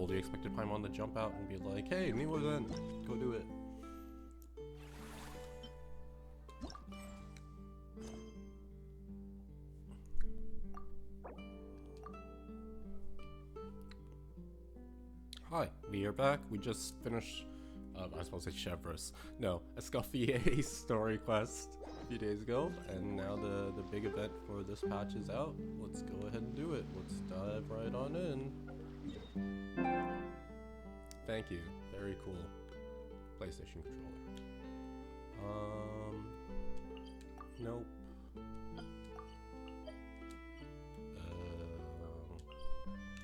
fully expected Paimon to jump out and be like, hey, new event, go do it. Hi, we are back. We just finished, I was supposed to say Chevrolet. No, Escoffier story quest a few days ago, and now the big event for this patch is out. Let's go ahead and do it. Let's dive right on in. Thank you. Very cool. PlayStation controller. Nope.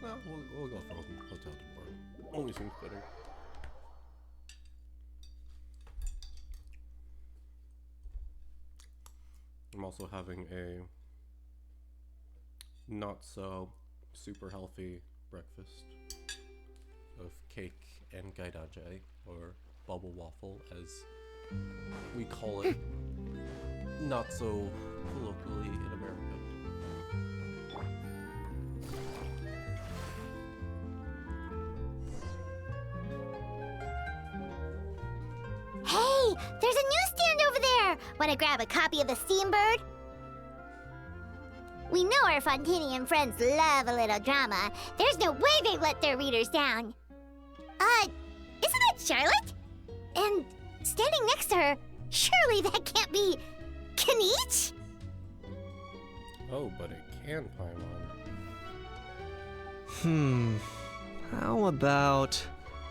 No, we'll go for Hotel de Board. Only seems better. I'm also having a not so super healthy breakfast of cake and gaidaje, or bubble waffle as we call it not so colloquially in America. Hey, there's a newsstand over there! Wanna grab a copy of the Steambird? We know our Fontanian friends love a little drama. There's no way they let their readers down. Isn't that Charlotte? And standing next to her, surely that can't be Kaniche? Oh, but it can, Paimon. How about...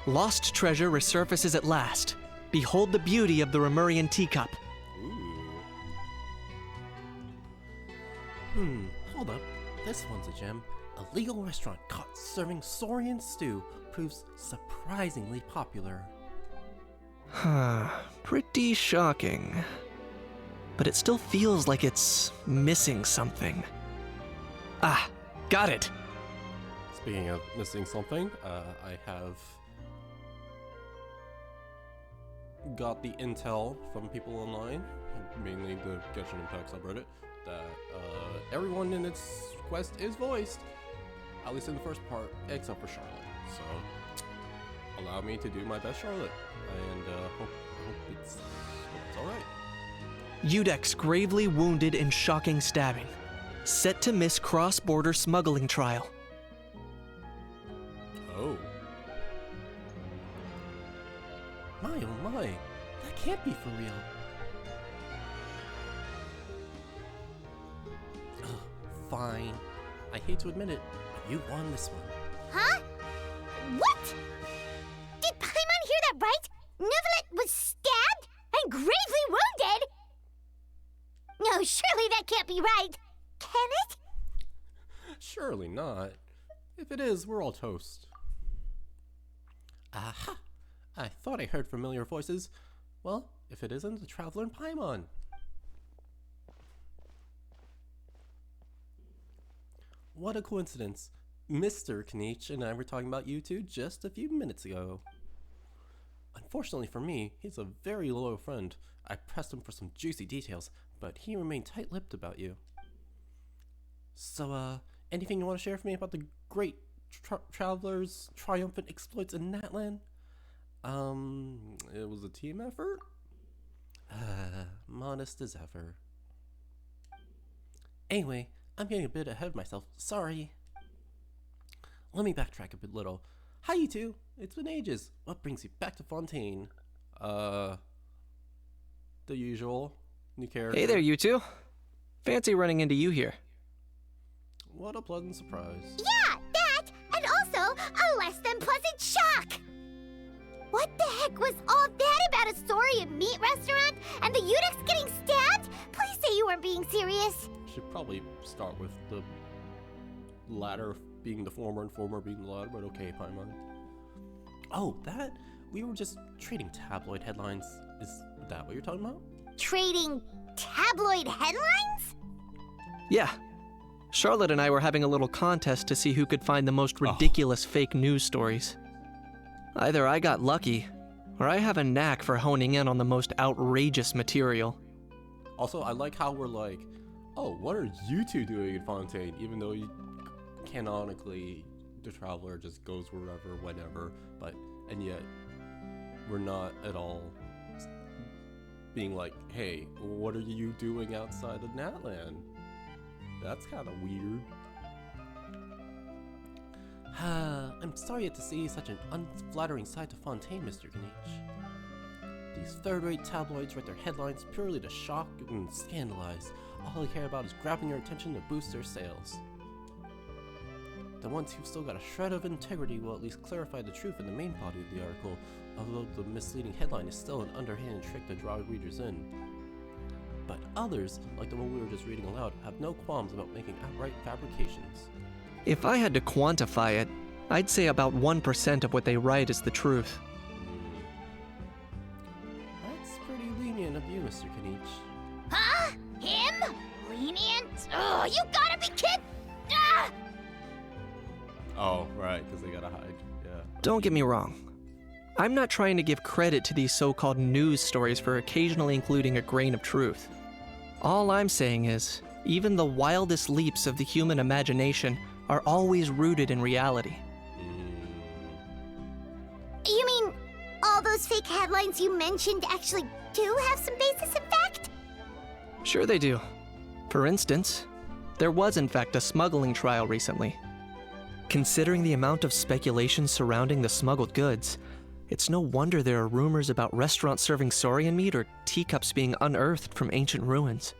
Lost treasure resurfaces at last. Behold the beauty of the Remurian teacup. Ooh. Hold up. This one's a gem. A legal restaurant caught serving Saurian stew proves surprisingly popular. Pretty shocking. But it still feels like it's missing something. Ah, got it! Speaking of missing something, I have got the intel from people online, mainly the Genshin Impact subreddit, that everyone in its quest is voiced, at least in the first part, except for Charlotte. So, allow me to do my best Charlotte, and hope it's alright. Udex gravely wounded in shocking stabbing. Set to miss cross-border smuggling trial. Oh. My oh my, that can't be for real. Ugh, fine. I hate to admit it, but you won this one. Huh? What? Did Paimon hear that right? Neuvillette was stabbed and gravely wounded? No, surely that can't be right. Can it? Surely not. If it is, we're all toast. Aha! I thought I heard familiar voices. Well, if it isn't, the Traveler in Paimon. What a coincidence. Mr. Kaniche and I were talking about you two just a few minutes ago. Unfortunately for me, he's a very loyal friend. I pressed him for some juicy details, but he remained tight-lipped about you. So, anything you want to share with me about the great Traveler's triumphant exploits in Natlan? It was a team effort? Modest as ever. Anyway, I'm getting a bit ahead of myself. Sorry. Let me backtrack a bit little. Hi, you two. It's been ages. What brings you back to Fontaine? The usual. New character. Hey there, you two. Fancy running into you here. What a pleasant surprise. Yeah, that, and also a less than pleasant shock. What the heck was all that about a Saurian meat restaurant and the Udex getting stabbed? Please say you weren't being serious. Should probably start with the latter being the former and former being the latter, but okay, Paimon. Oh, that? We were just trading tabloid headlines. Is that what you're talking about? Trading tabloid headlines? Yeah. Charlotte and I were having a little contest to see who could find the most ridiculous fake news stories. Either I got lucky, or I have a knack for honing in on the most outrageous material. Also, I like how we're like, oh, what are you two doing in Fontaine? Even though you canonically the Traveler just goes wherever, whenever, and yet we're not at all being like, hey, what are you doing outside of Natland? That's kind of weird. I'm sorry to see such an unflattering side to Fontaine, Mr. Ganich. These third-rate tabloids write their headlines purely to shock and scandalize. All they care about is grabbing your attention to boost their sales. The ones who've still got a shred of integrity will at least clarify the truth in the main body of the article, although the misleading headline is still an underhanded trick to draw readers in. But others, like the one we were just reading aloud, have no qualms about making outright fabrications. If I had to quantify it, I'd say about 1% of what they write is the truth. That's pretty lenient of you, Mr. Ganich. Huh? Him? Lenient? Oh, you gotta be kidding! Ah! Oh, right, because they gotta hide, yeah. Don't get me wrong. I'm not trying to give credit to these so-called news stories for occasionally including a grain of truth. All I'm saying is, even the wildest leaps of the human imagination are always rooted in reality. You mean all those fake headlines you mentioned actually do have some basis in fact? Sure they do. For instance, there was in fact a smuggling trial recently. Considering the amount of speculation surrounding the smuggled goods, it's no wonder there are rumors about restaurants serving saurian meat or teacups being unearthed from ancient ruins.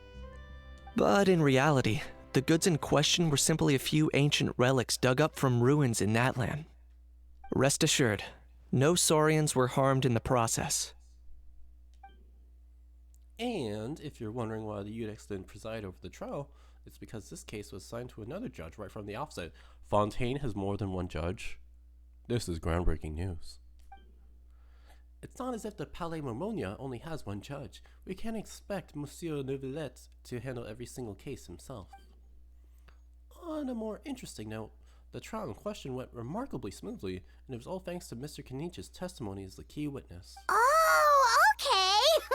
But in reality, the goods in question were simply a few ancient relics dug up from ruins in Natland. Rest assured, no saurians were harmed in the process. And if you're wondering why the Eunuchs didn't preside over the trial, it's because this case was assigned to another judge right from the offset. Fontaine has more than one judge. This is groundbreaking news. It's not as if the Palais Mormonia only has one judge. We can't expect Monsieur Neuvillette to handle every single case himself. On a more interesting note, the trial in question went remarkably smoothly, and it was all thanks to Mr. Kenich's testimony as the key witness. Oh, okay!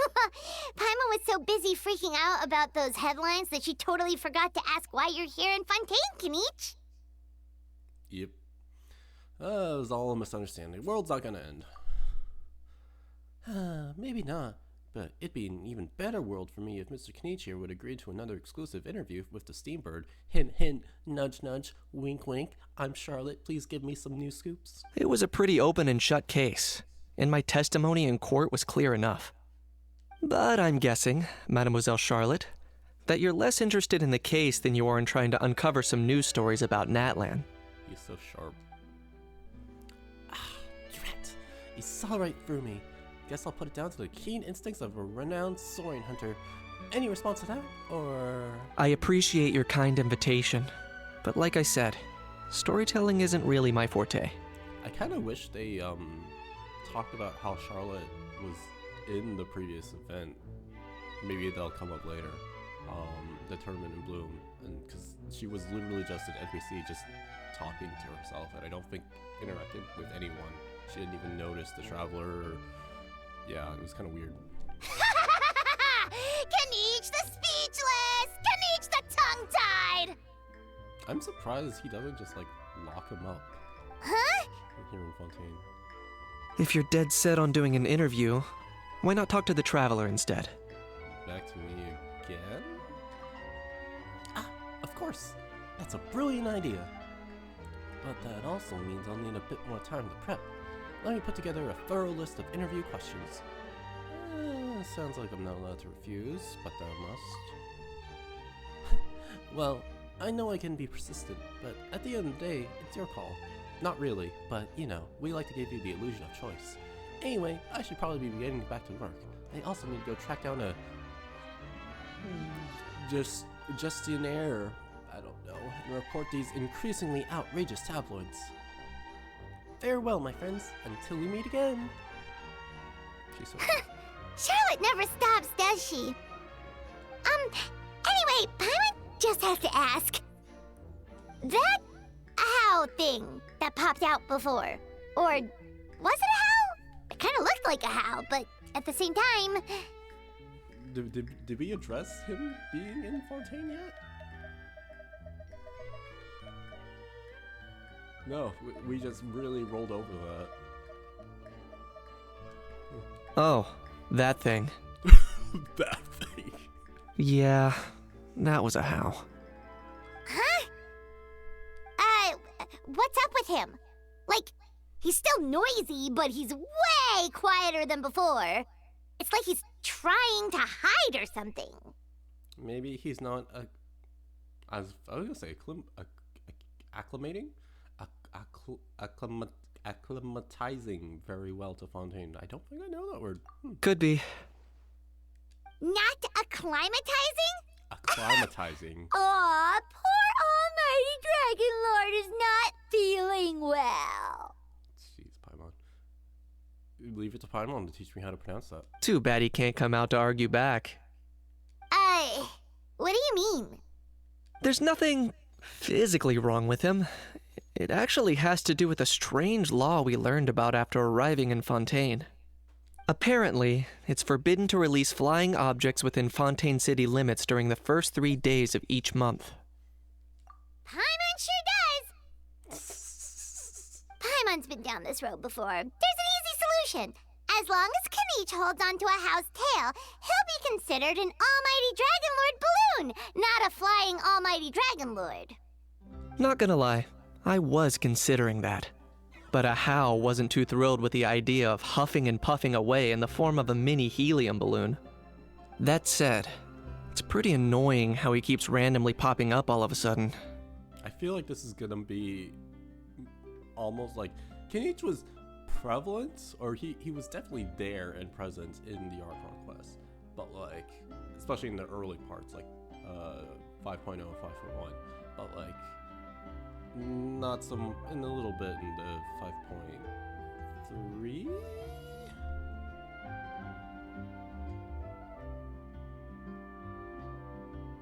Paimon was so busy freaking out about those headlines that she totally forgot to ask why you're here in Fontaine, Kenich. Yep. It was all a misunderstanding. World's not gonna end. Maybe not, but it'd be an even better world for me if Mr. Kenich here would agree to another exclusive interview with the Steambird. Hint, hint, nudge, nudge, wink, wink. I'm Charlotte, please give me some new scoops. It was a pretty open and shut case, and my testimony in court was clear enough. But I'm guessing, Mademoiselle Charlotte, that you're less interested in the case than you are in trying to uncover some news stories about Natland. He's so sharp. Drat! He saw right through me. Guess I'll put it down to the keen instincts of a renowned saurian hunter. Any response to that, or...? I appreciate your kind invitation, but like I said, storytelling isn't really my forte. I kind of wish they, talked about how Charlotte was in the previous event. Maybe they'll come up later. The Tournament in Bloom, and because she was literally just at NPC, just talking to herself, and I don't think interacted with anyone. She didn't even notice the Traveler, or... Yeah, it was kind of weird. Kenich the speechless! Kenich the tongue-tied! I'm surprised he doesn't just, like, lock him up. Huh? Here in Fontaine. If you're dead set on doing an interview, why not talk to the Traveler instead? Back to me again? Of course! That's a brilliant idea! But that also means I'll need a bit more time to prep. Let me put together a thorough list of interview questions. Sounds like I'm not allowed to refuse, but I must. Well, I know I can be persistent, but at the end of the day, it's your call. Not really, but you know, we like to give you the illusion of choice. Anyway, I should probably be getting back to work. I also need to go track down a... gestionnaire, I don't know, and report these increasingly outrageous tabloids. Farewell, my friends, until we meet again. She's so Charlotte never stops, does she? Anyway, Paimon just has to ask. That owl thing that popped out before, or was it a howl? It kind of looked like a howl, but at the same time... Did we address him being in Fontaine yet? No, we just really rolled over that. Oh, that thing. That thing. Yeah, that was a how. Huh? What's up with him? Like, he's still noisy, but he's way quieter than before. It's like he's trying to hide or something. Maybe he's not as I was gonna say acclimating, acclimatizing very well to Fontaine. I don't think I know that word. Could be. Not acclimatizing? Acclimatizing. Aw, poor Almighty Dragon Lord is not feeling well. Jeez, Paimon. Leave it to Paimon to teach me how to pronounce that. Too bad he can't come out to argue back. What do you mean? There's nothing physically wrong with him. It actually has to do with a strange law we learned about after arriving in Fontaine. Apparently, it's forbidden to release flying objects within Fontaine city limits during the first 3 days of each month. Paimon sure does. Paimon's been down this road before. There's an easy solution. As long as Kaniche holds onto a house tail, he'll be considered an Almighty Dragon Lord balloon, not a flying Almighty Dragon Lord. Not gonna lie, I was considering that. But Ahau wasn't too thrilled with the idea of huffing and puffing away in the form of a mini helium balloon. That said, it's pretty annoying how he keeps randomly popping up all of a sudden. I feel like this is gonna be almost like Kenichi was prevalent, or he was definitely there and present in the Archon quest, but like especially in the early parts, like 5.0 and 5.1, but like not some in a little bit in the 5.3.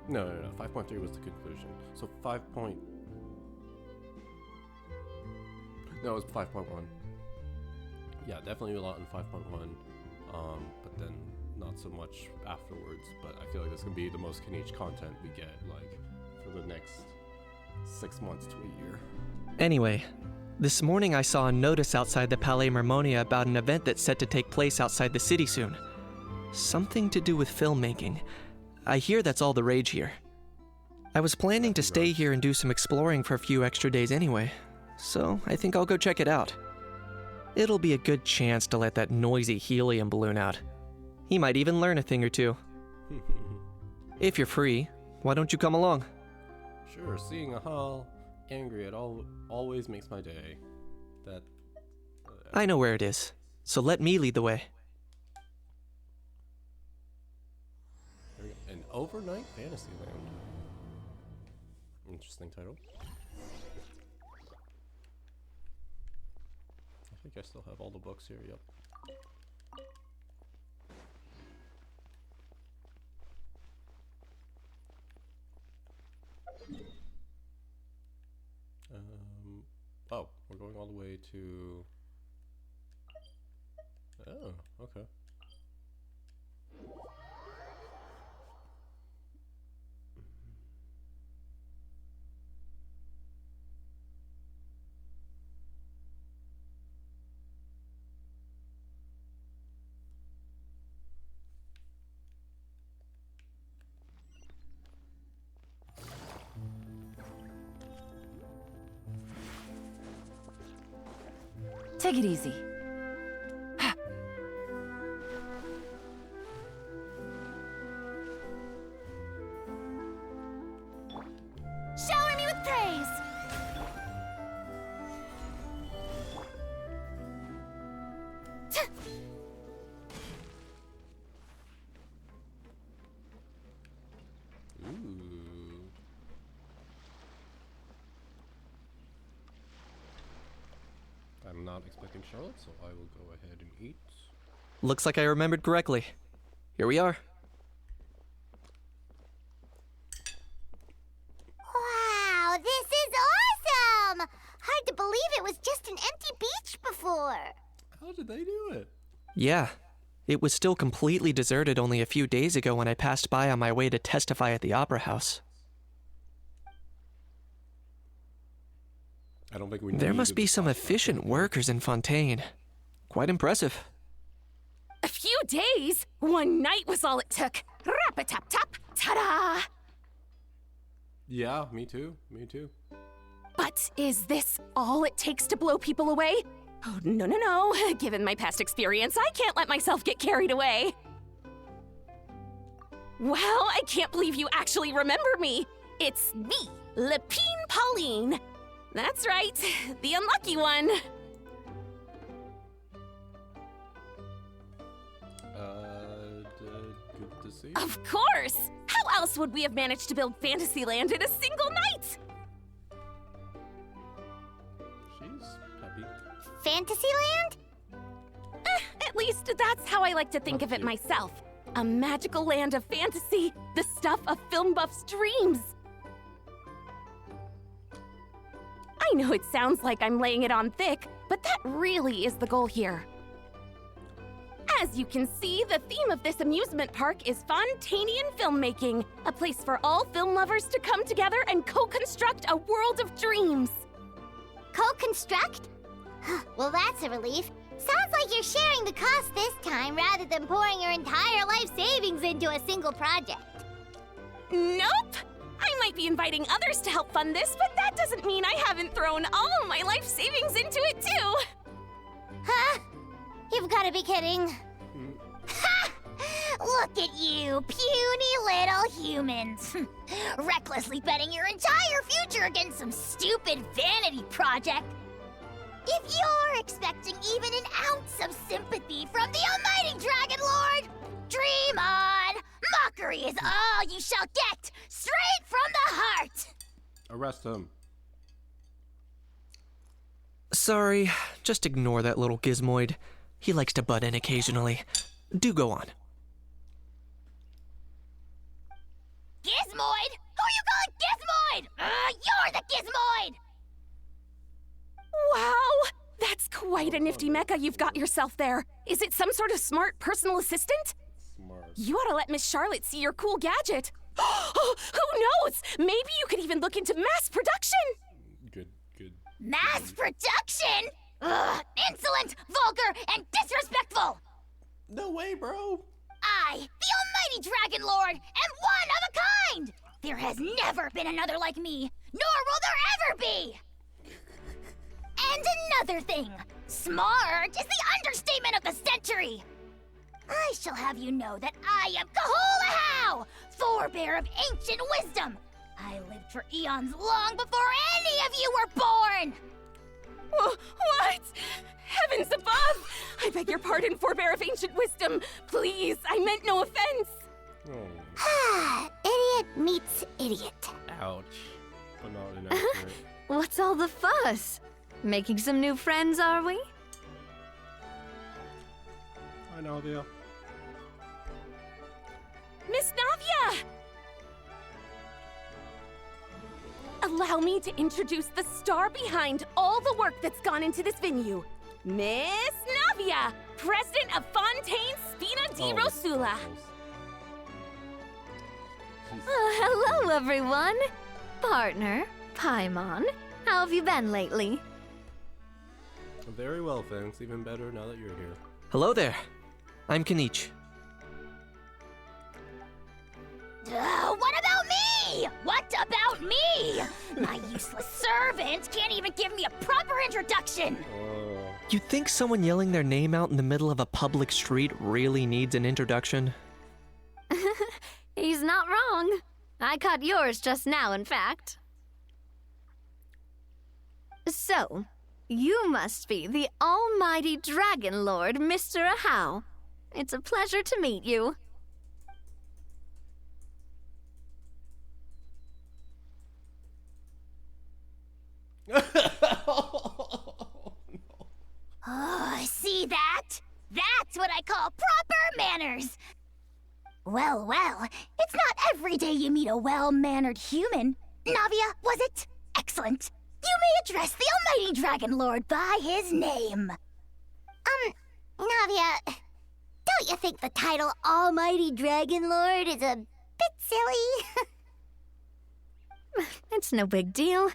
No, 5.3 was the conclusion. So 5. No, it was 5.1. Yeah, definitely a lot in 5.1, but then not so much afterwards. But I feel like this can be the most Kenichi content we get, like, for the next 6 months to a year. Anyway, this morning I saw a notice outside the Palais Mermonia about an event that's set to take place outside the city soon. Something to do with filmmaking. I hear that's all the rage here. I was planning to stay here and do some exploring for a few extra days anyway, so I think I'll go check it out. It'll be a good chance to let that noisy helium balloon out. He might even learn a thing or two. If you're free, why don't you come along? Sure, seeing Ahau angry at all always makes my day. That I know where it is, so let me lead the way. there we go. An overnight Fantasyland. Interesting title. I think I still have all the books here, yep. Oh, we're going all the way to... Oh, okay. Take it easy. Shower me with praise! Ooh. I'm not expecting Charlotte, so I will go ahead and eat. Looks like I remembered correctly. Here we are. Wow, this is awesome! Hard to believe it was just an empty beach before. How did they do it? Yeah, it was still completely deserted only a few days ago when I passed by on my way to testify at the Opera House. I don't think we There must needed be the some clock efficient tower. workers in Fontaine. Quite impressive. A few days? One night was all it took. Rap-a-tap-tap, ta-da! Yeah, me too. Me too. But is this all it takes to blow people away? Oh, no, no, no. Given my past experience, I can't let myself get carried away. Wow, I can't believe you actually remember me. It's me, Lapine Pauline. That's right, the unlucky one. Good to see. Of course! How else would we have managed to build Fantasyland in a single night? She's happy. Fantasyland? At least that's how I like to think of it myself. A magical land of fantasy, the stuff of film buffs' dreams. I know it sounds like I'm laying it on thick, but that really is the goal here. As you can see, the theme of this amusement park is Fontainian filmmaking, a place for all film lovers to come together and co-construct a world of dreams. Co-construct? Well, that's a relief. Sounds like you're sharing the cost this time rather than pouring your entire life savings into a single project. Nope! I might be inviting others to help fund this, but that doesn't mean I haven't thrown all of my life savings into it too! Huh? You've got to be kidding. Ha! Look at you, puny little humans. Recklessly betting your entire future against some stupid vanity project. If you're expecting even an ounce of sympathy from the almighty Dragon Lord, dream on! Mockery is all you shall get, straight from the heart! Arrest him. Sorry, just ignore that little gizmoid. He likes to butt in occasionally. Do go on. Gizmoid? Who you calling Gizmoid? You're the Gizmoid! Wow! That's quite a nifty mecha you've got yourself there. Is it some sort of smart personal assistant? Smart. You ought to let Miss Charlotte see your cool gadget. Who knows? Maybe you could even look into mass production. Good. Mass production? Ugh, insolent, vulgar, and disrespectful! No way, bro. I, the almighty Dragon Lord, am one of a kind! There has never been another like me, nor will there ever be! And another thing, smart is the understatement of the century! I shall have you know that I am Kahulahau, forebear of ancient wisdom! I lived for eons long before any of you were born! What? Heavens above! I beg your pardon, forebear of ancient wisdom. Please, I meant no offense. Oh, Idiot meets idiot. ouch. But not inaccurate. What's all the fuss? Making some new friends, are we? Hi, Navia. Miss Navia! Allow me to introduce the star behind all the work that's gone into this venue. Miss Navia, president of Fontaine Spina di Oh, Rosula. Hello, everyone. Partner, Paimon, how have you been lately? Very well, thanks. Even better now that you're here. Hello there. I'm Kanich. What about me? What about me? My useless servant can't even give me a proper introduction. You think someone yelling their name out in the middle of a public street really needs an introduction? He's not wrong. I caught yours just now, in fact. So, you must be the almighty Dragon Lord, Mr. Ahau. It's a pleasure to meet you. Oh, see that? That's what I call proper manners. Well, it's not every day you meet a well-mannered human. Navia, was it? Excellent. You may address the almighty Dragon Lord by his name. Navia, don't you think the title Almighty Dragon Lord is a bit silly? It's no big deal.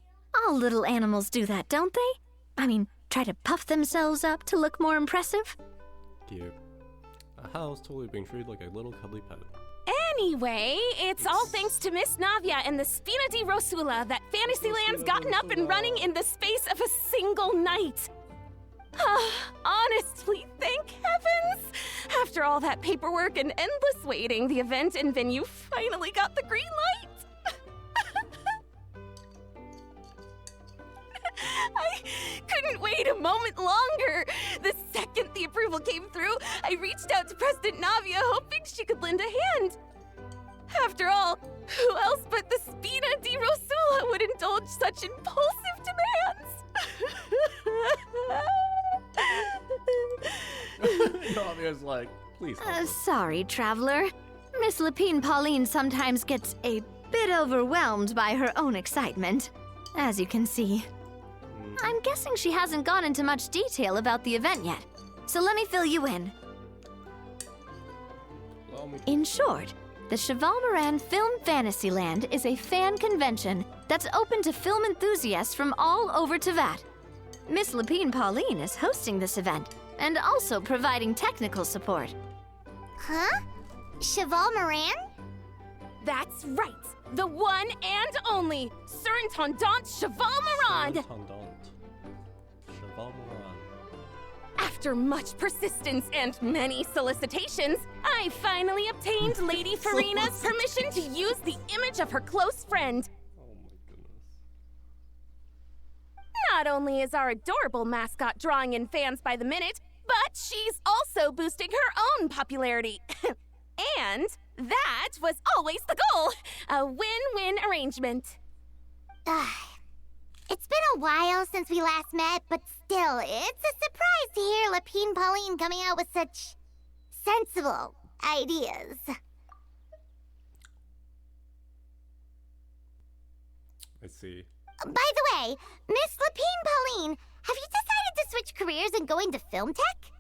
All little animals do that, don't they? I mean, try to puff themselves up to look more impressive. Cute. A house totally being treated like a little cuddly pet. Anyway, it's all thanks to Miss Navia and the Spina di Rosula that Fantasyland's gotten up and running in the space of a single night. Honestly, thank heavens! After all that paperwork and endless waiting, the event and venue finally got the green light. I couldn't wait a moment longer. The second the approval came through, I reached out to President Navia, hoping she could lend a hand. After all, who else but the Spina di Rosula would indulge such impulsive demands? Navia's like, please help us. Sorry, traveler. Miss Lapine Pauline sometimes gets a bit overwhelmed by her own excitement, as you can see. I'm guessing she hasn't gone into much detail about the event yet, so let me fill you in. In short, the Cheval Moran Film Fantasyland is a fan convention that's open to film enthusiasts from all over Teyvat. Miss Lapine Pauline is hosting this event and also providing technical support. Huh? Cheval Moran? That's right, the one and only Surintendant Cheval Moran! Cheval Moran. After much persistence and many solicitations, I finally obtained Lady Farina's permission to use the image of her close friend. Oh my goodness. Not only is our adorable mascot drawing in fans by the minute, but she's also boosting her own popularity. And that was always the goal, a win-win arrangement. It's been a while since we last met, but still, it's a surprise to hear Lapine Pauline coming out with such sensible ideas. I see. By the way, Miss Lapine Pauline, have you decided to switch careers and go into film tech?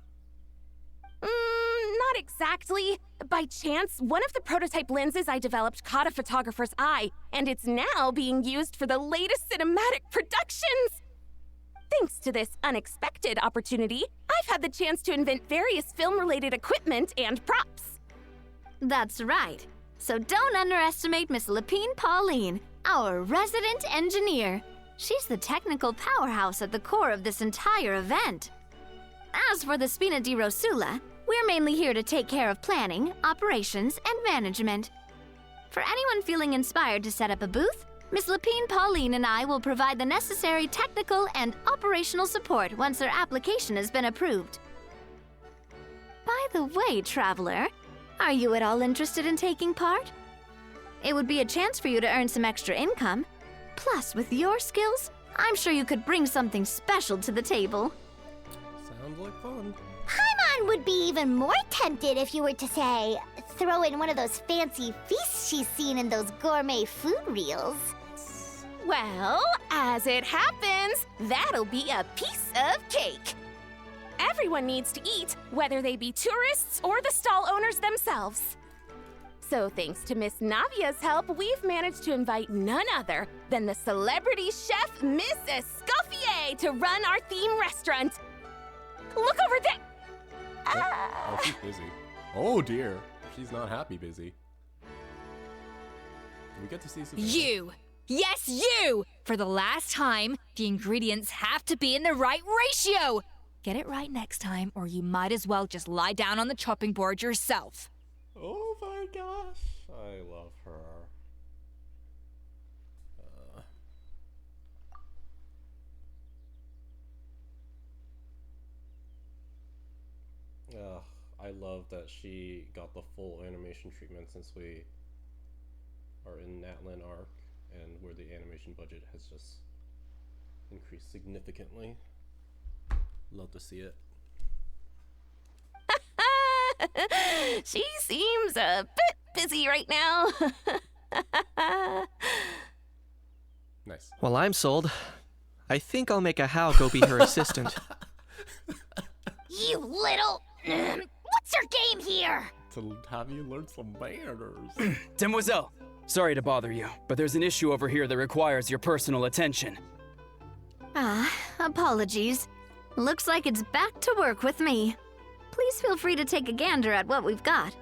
Not exactly. By chance, one of the prototype lenses I developed caught a photographer's eye, and it's now being used for the latest cinematic productions. Thanks to this unexpected opportunity, I've had the chance to invent various film-related equipment and props. That's right. So don't underestimate Miss Lapine Pauline, our resident engineer. She's the technical powerhouse at the core of this entire event. As for the Spina di Rosula, we're mainly here to take care of planning, operations, and management. For anyone feeling inspired to set up a booth, Miss Lapine Pauline and I will provide the necessary technical and operational support once their application has been approved. By the way, traveler, are you at all interested in taking part? It would be a chance for you to earn some extra income. Plus, with your skills, I'm sure you could bring something special to the table. Sounds like fun. Paimon would be even more tempted if you were to, say, throw in one of those fancy feasts she's seen in those gourmet food reels. Well, as it happens, that'll be a piece of cake. Everyone needs to eat, whether they be tourists or the stall owners themselves. So thanks to Miss Navia's help, we've managed to invite none other than the celebrity chef, Miss Escoffier, to run our theme restaurant. Look over there! Oh, she's busy. Oh dear, she's not happy busy. Do we get to see some? You! Yes, you! For the last time, the ingredients have to be in the right ratio! Get it right next time, or you might as well just lie down on the chopping board yourself. Oh my gosh, I love her. I love that she got the full animation treatment since we are in Natlan arc and where the animation budget has just increased significantly. Love to see it. She seems a bit busy right now. Nice. Well, I'm sold. I think I'll make a How go be her assistant. You little... What's your game here? To have you learn some manners. Demoiselle, sorry to bother you, but there's an issue over here that requires your personal attention. Apologies. Looks like it's back to work with me. Please feel free to take a gander at what we've got.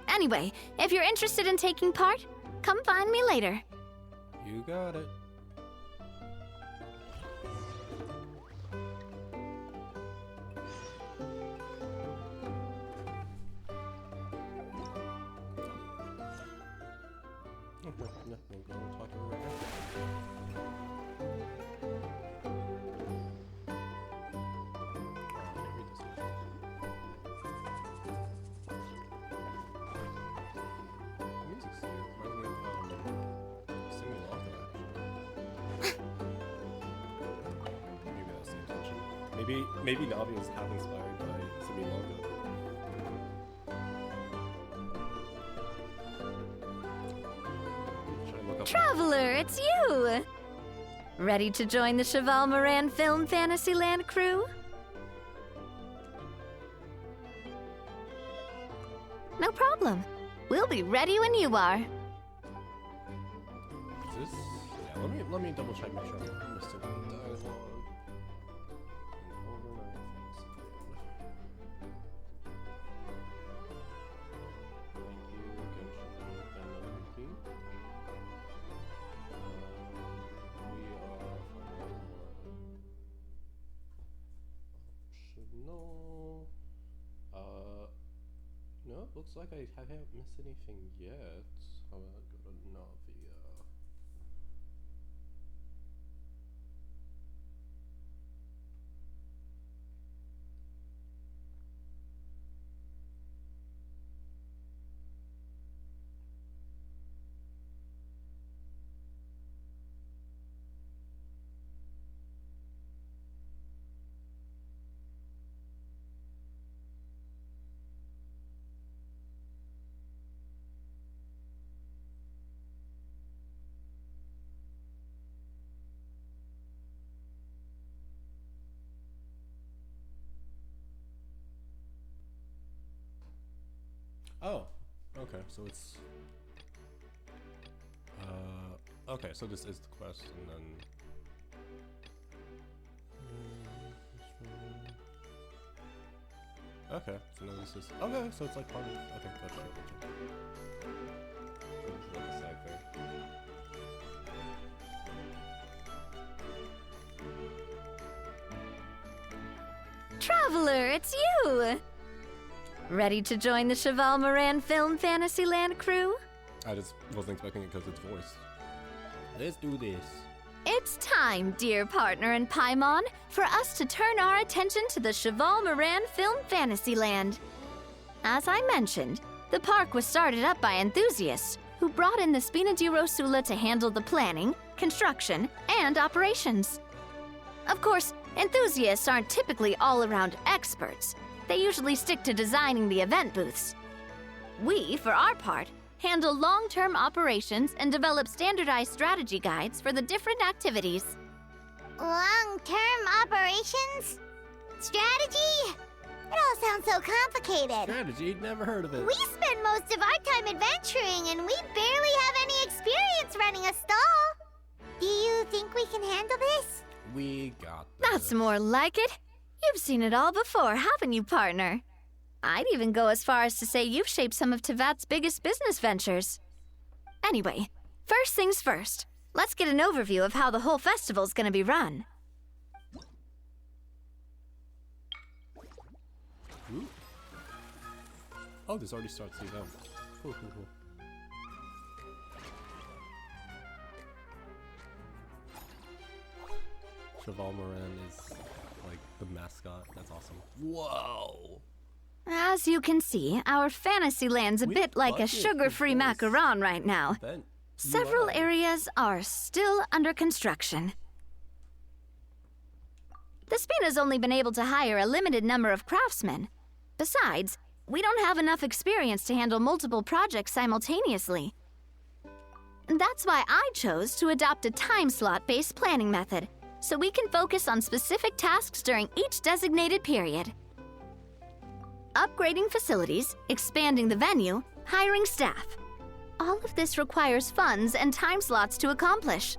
Anyway, if you're interested in taking part, come find me later. You got it. No, we'll go and talk to her right now. Music's reminds me of Singing Longer, actually. Maybe that's the intention. Maybe Navi was half inspired by Singing Longer. Traveler, it's you! Ready to join the Cheval Moran Film Fantasyland crew? No problem. We'll be ready when you are. Is this? Yeah, let me double check, make sure I missed it in the dialogue. Overnight no, it looks like I haven't missed anything yet. How about I go to Navia? Oh, okay, so it's... okay, so this is the quest, and then... Okay, so now this is... Okay, so it's like part of... Okay, gotcha. So this is like a side thing. Traveler, it's you! Ready to join the Cheval Moran Film Fantasyland crew? I just wasn't expecting it because it's voiced. Let's do this. It's time, dear partner in Paimon, for us to turn our attention to the Cheval Moran Film Fantasyland. As I mentioned, the park was started up by enthusiasts who brought in the Spina di Rosula to handle the planning, construction, and operations. Of course, enthusiasts aren't typically all-around experts. They usually stick to designing the event booths. We, for our part, handle long-term operations and develop standardized strategy guides for the different activities. Long-term operations? Strategy? It all sounds so complicated. Strategy? Never heard of it. We spend most of our time adventuring, and we barely have any experience running a stall. Do you think we can handle this? We got this. That's more like it. You've seen it all before, haven't you, partner? I'd even go as far as to say you've shaped some of Tevat's biggest business ventures. Anyway, first things first. Let's get an overview of how the whole festival's gonna be run. Ooh. Oh, this already starts the event. Cool. Cheval Moran is like the mascot. That's awesome. Whoa! As you can see, our Fantasyland's a bit like a sugar-free macaron right now. Several areas are still under construction. The Spina's only been able to hire a limited number of craftsmen. Besides, we don't have enough experience to handle multiple projects simultaneously. That's why I chose to adopt a time slot-based planning method, so we can focus on specific tasks during each designated period. Upgrading facilities, expanding the venue, hiring staff. All of this requires funds and time slots to accomplish.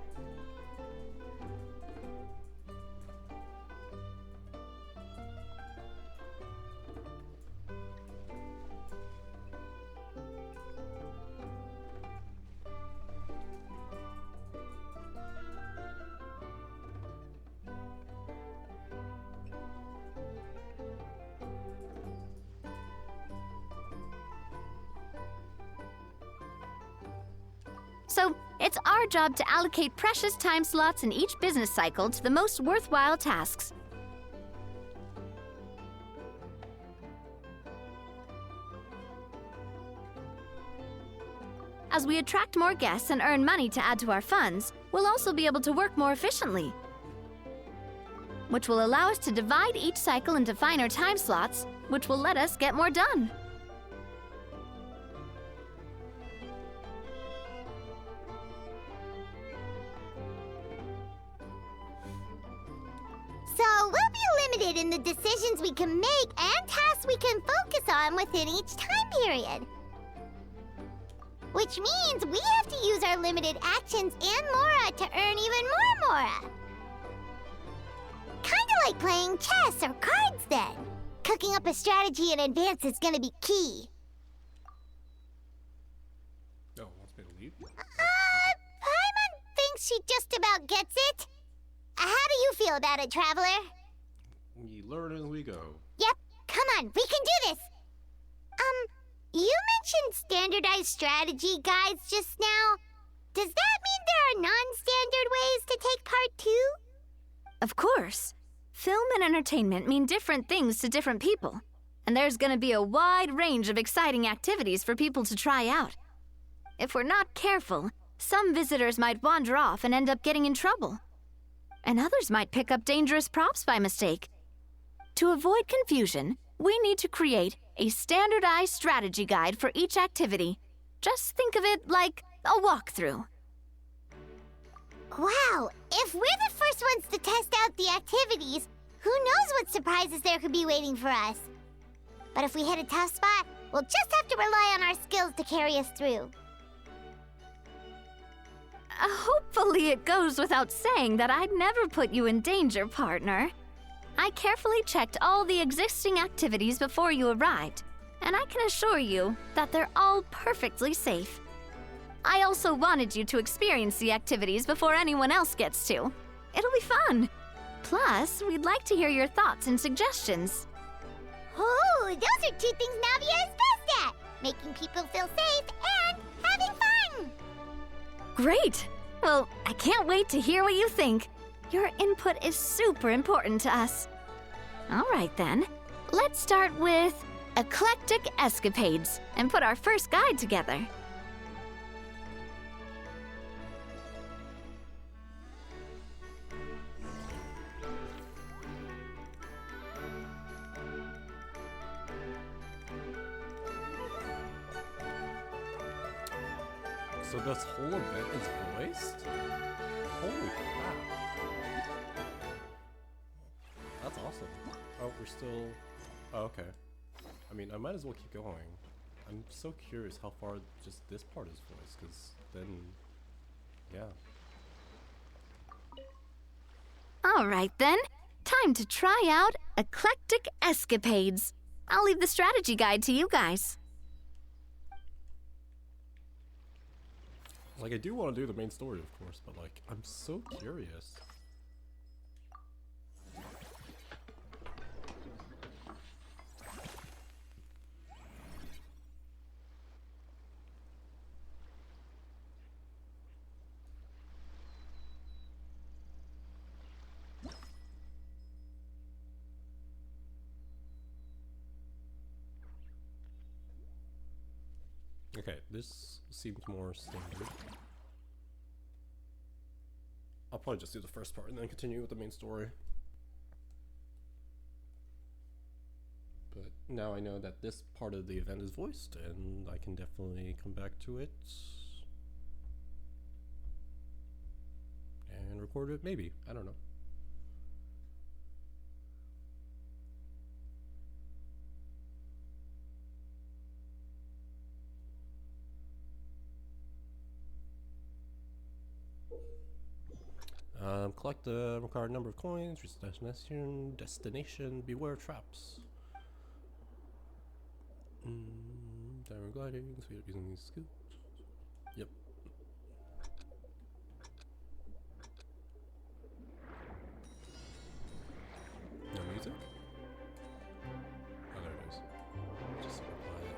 So, it's our job to allocate precious time slots in each business cycle to the most worthwhile tasks. As we attract more guests and earn money to add to our funds, we'll also be able to work more efficiently, which will allow us to divide each cycle into finer time slots, which will let us get more done. So we'll be limited in the decisions we can make and tasks we can focus on within each time period. Which means we have to use our limited actions and Mora to earn even more Mora. Kinda like playing chess or cards then. Cooking up a strategy in advance is gonna be key. Oh, wants me to leave? Paimon thinks she just about gets it. How do you feel about it, Traveler? We learn as we go. Yep, come on, we can do this! You mentioned standardized strategy guides just now. Does that mean there are non-standard ways to take part too? Of course. Film and entertainment mean different things to different people, and there's gonna be a wide range of exciting activities for people to try out. If we're not careful, some visitors might wander off and end up getting in trouble, and others might pick up dangerous props by mistake. To avoid confusion, we need to create a standardized strategy guide for each activity. Just think of it like a walkthrough. Wow, if we're the first ones to test out the activities, who knows what surprises there could be waiting for us? But if we hit a tough spot, we'll just have to rely on our skills to carry us through. Hopefully it goes without saying that I'd never put you in danger, partner. I carefully checked all the existing activities before you arrived, and I can assure you that they're all perfectly safe. I also wanted you to experience the activities before anyone else gets to. It'll be fun. Plus, we'd like to hear your thoughts and suggestions. Oh, those are two things Navia is best at! Making people feel safe and having fun! Great! Well, I can't wait to hear what you think. Your input is super important to us. All right then, let's start with Eclectic Escapades and put our first guide together. So this whole event is voiced? Holy crap. That's awesome. Oh, we're still... Oh, okay. I mean, I might as well keep going. I'm so curious how far just this part is voiced, because then... Yeah. All right then, time to try out Eclectic Escapades. I'll leave the strategy guide to you guys. Like, I do want to do the main story, of course, but, like, I'm so curious. Okay, this seems more standard. I'll probably just do the first part and then continue with the main story. But now I know that this part of the event is voiced, and I can definitely come back to it and record it, maybe. I don't know. Collect the required number of coins, reach the destination, beware traps. Diamond gliding, so you're using these skills. Yep. No music? Oh, there it is. Just super quiet.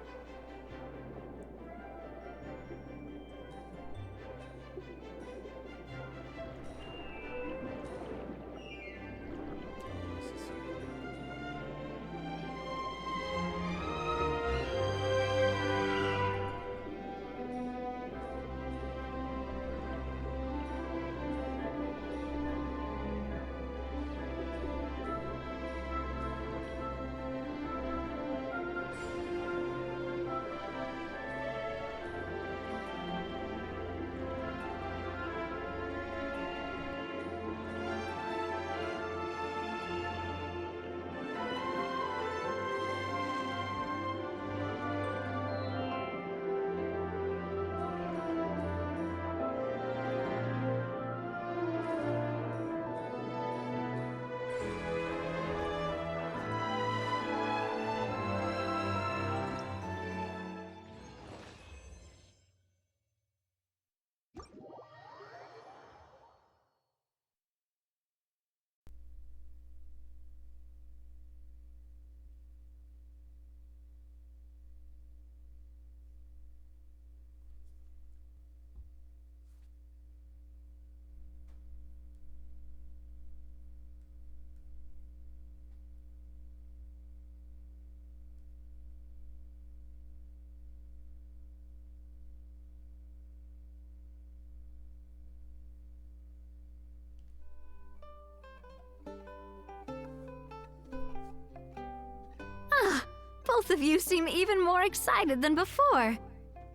Both of you seem even more excited than before.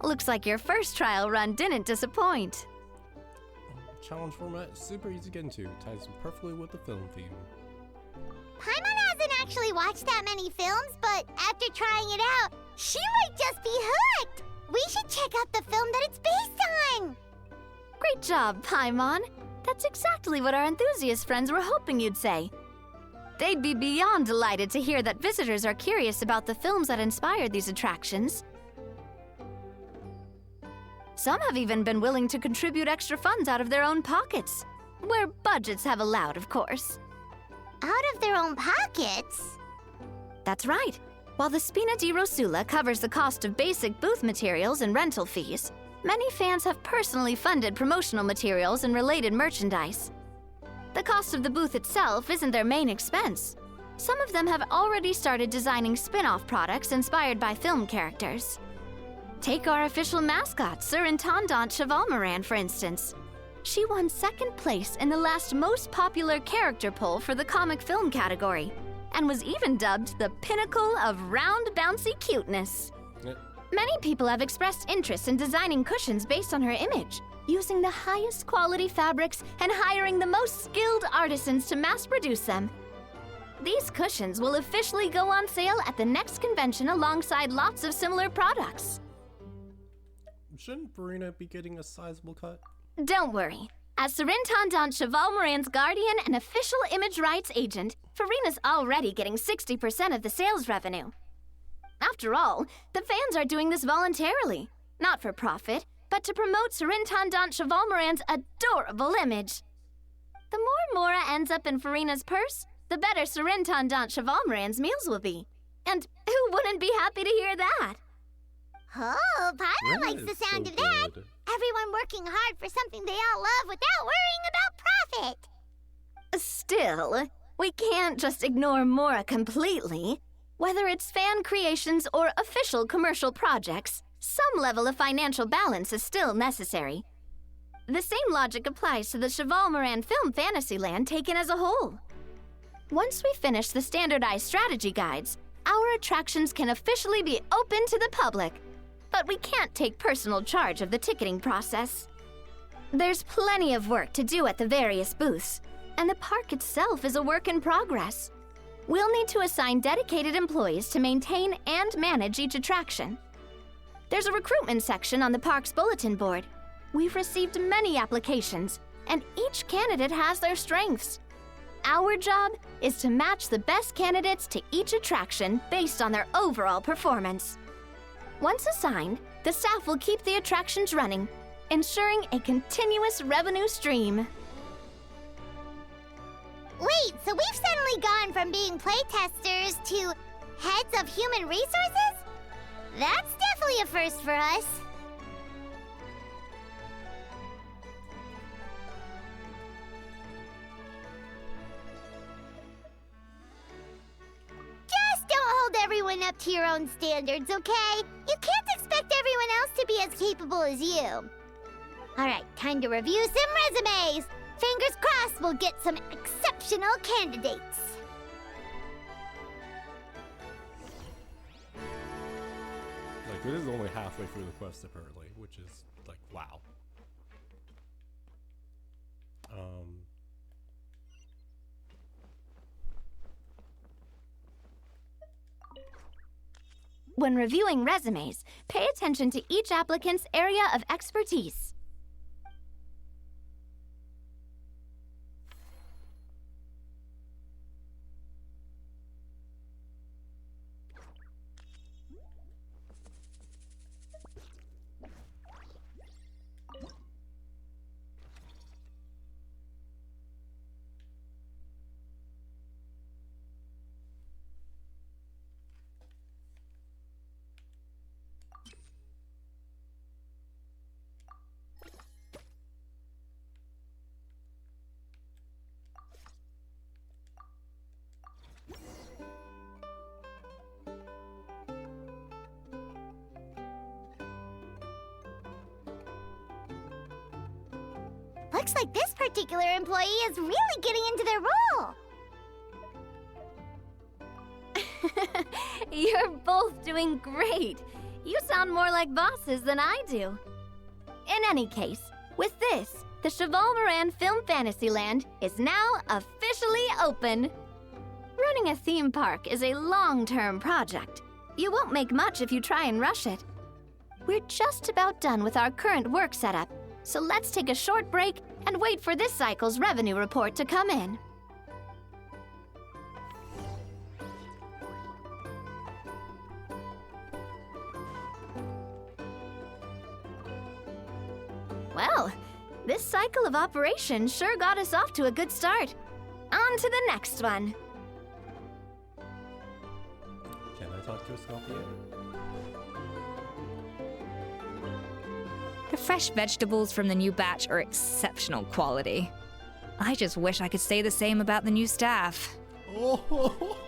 Looks like your first trial run didn't disappoint. Challenge format is super easy to get into. Ties in perfectly with the film theme. Paimon hasn't actually watched that many films, but after trying it out, she might just be hooked! We should check out the film that it's based on! Great job, Paimon. That's exactly what our enthusiast friends were hoping you'd say. They'd be beyond delighted to hear that visitors are curious about the films that inspired these attractions. Some have even been willing to contribute extra funds out of their own pockets, where budgets have allowed, of course. Out of their own pockets? That's right. While the Spina di Rosula covers the cost of basic booth materials and rental fees, many fans have personally funded promotional materials and related merchandise. The cost of the booth itself isn't their main expense. Some of them have already started designing spin-off products inspired by film characters. Take our official mascot, Surintendant Chevalmoran, for instance. She won second place in the last most popular character poll for the comic film category, and was even dubbed the pinnacle of round, bouncy cuteness. Many people have expressed interest in designing cushions based on her image, using the highest quality fabrics and hiring the most skilled artisans to mass produce them. These cushions will officially go on sale at the next convention alongside lots of similar products. Shouldn't Farina be getting a sizable cut? Don't worry. As Surintendant Chevalmoran's guardian and official image rights agent, Farina's already getting 60% of the sales revenue. After all, the fans are doing this voluntarily, not for profit, but to promote Surintendant Chevalmoran's adorable image. The more Mora ends up in Farina's purse, the better Surintendant Chevalmoran's meals will be. And who wouldn't be happy to hear that? Oh, Paimon likes the is sound so of that. good. Everyone working hard for something they all love without worrying about profit. Still, we can't just ignore Mora completely. Whether it's fan creations or official commercial projects, some level of financial balance is still necessary. The same logic applies to the Chevalmoran film Fantasyland taken as a whole. Once we finish the standardized strategy guides, our attractions can officially be open to the public. But we can't take personal charge of the ticketing process. There's plenty of work to do at the various booths, and the park itself is a work in progress. We'll need to assign dedicated employees to maintain and manage each attraction. There's a recruitment section on the park's bulletin board. We've received many applications, and each candidate has their strengths. Our job is to match the best candidates to each attraction based on their overall performance. Once assigned, the staff will keep the attractions running, ensuring a continuous revenue stream. Wait, so we've suddenly gone from being playtesters to heads of human resources? That's definitely a first for us. Just don't hold everyone up to your own standards, okay? You can't expect everyone else to be as capable as you. Alright, time to review some resumes. Fingers crossed we'll get some exceptional candidates. Like, it is only halfway through the quest apparently, which is like, wow. When reviewing resumes, pay attention to each applicant's area of expertise. Looks like this particular employee is really getting into their role. You're both doing great. You sound more like bosses than I do. In any case, with this, the Cheval Moran Film Fantasyland is now officially open. Running a theme park is a long-term project. You won't make much if you try and rush it. We're just about done with our current work setup, so let's take a short break and wait for this cycle's revenue report to come in. Well, this cycle of operation sure got us off to a good start. On to the next one. Can I talk to a Scorpion? The fresh vegetables from the new batch are exceptional quality. I just wish I could say the same about the new staff. Oh.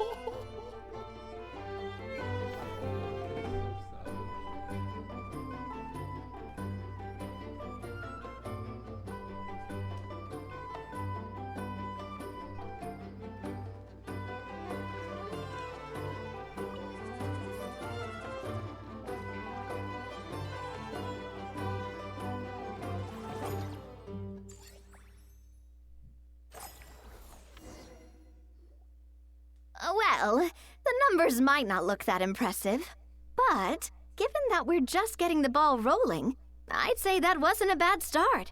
Well, the numbers might not look that impressive, but given that we're just getting the ball rolling, I'd say that wasn't a bad start.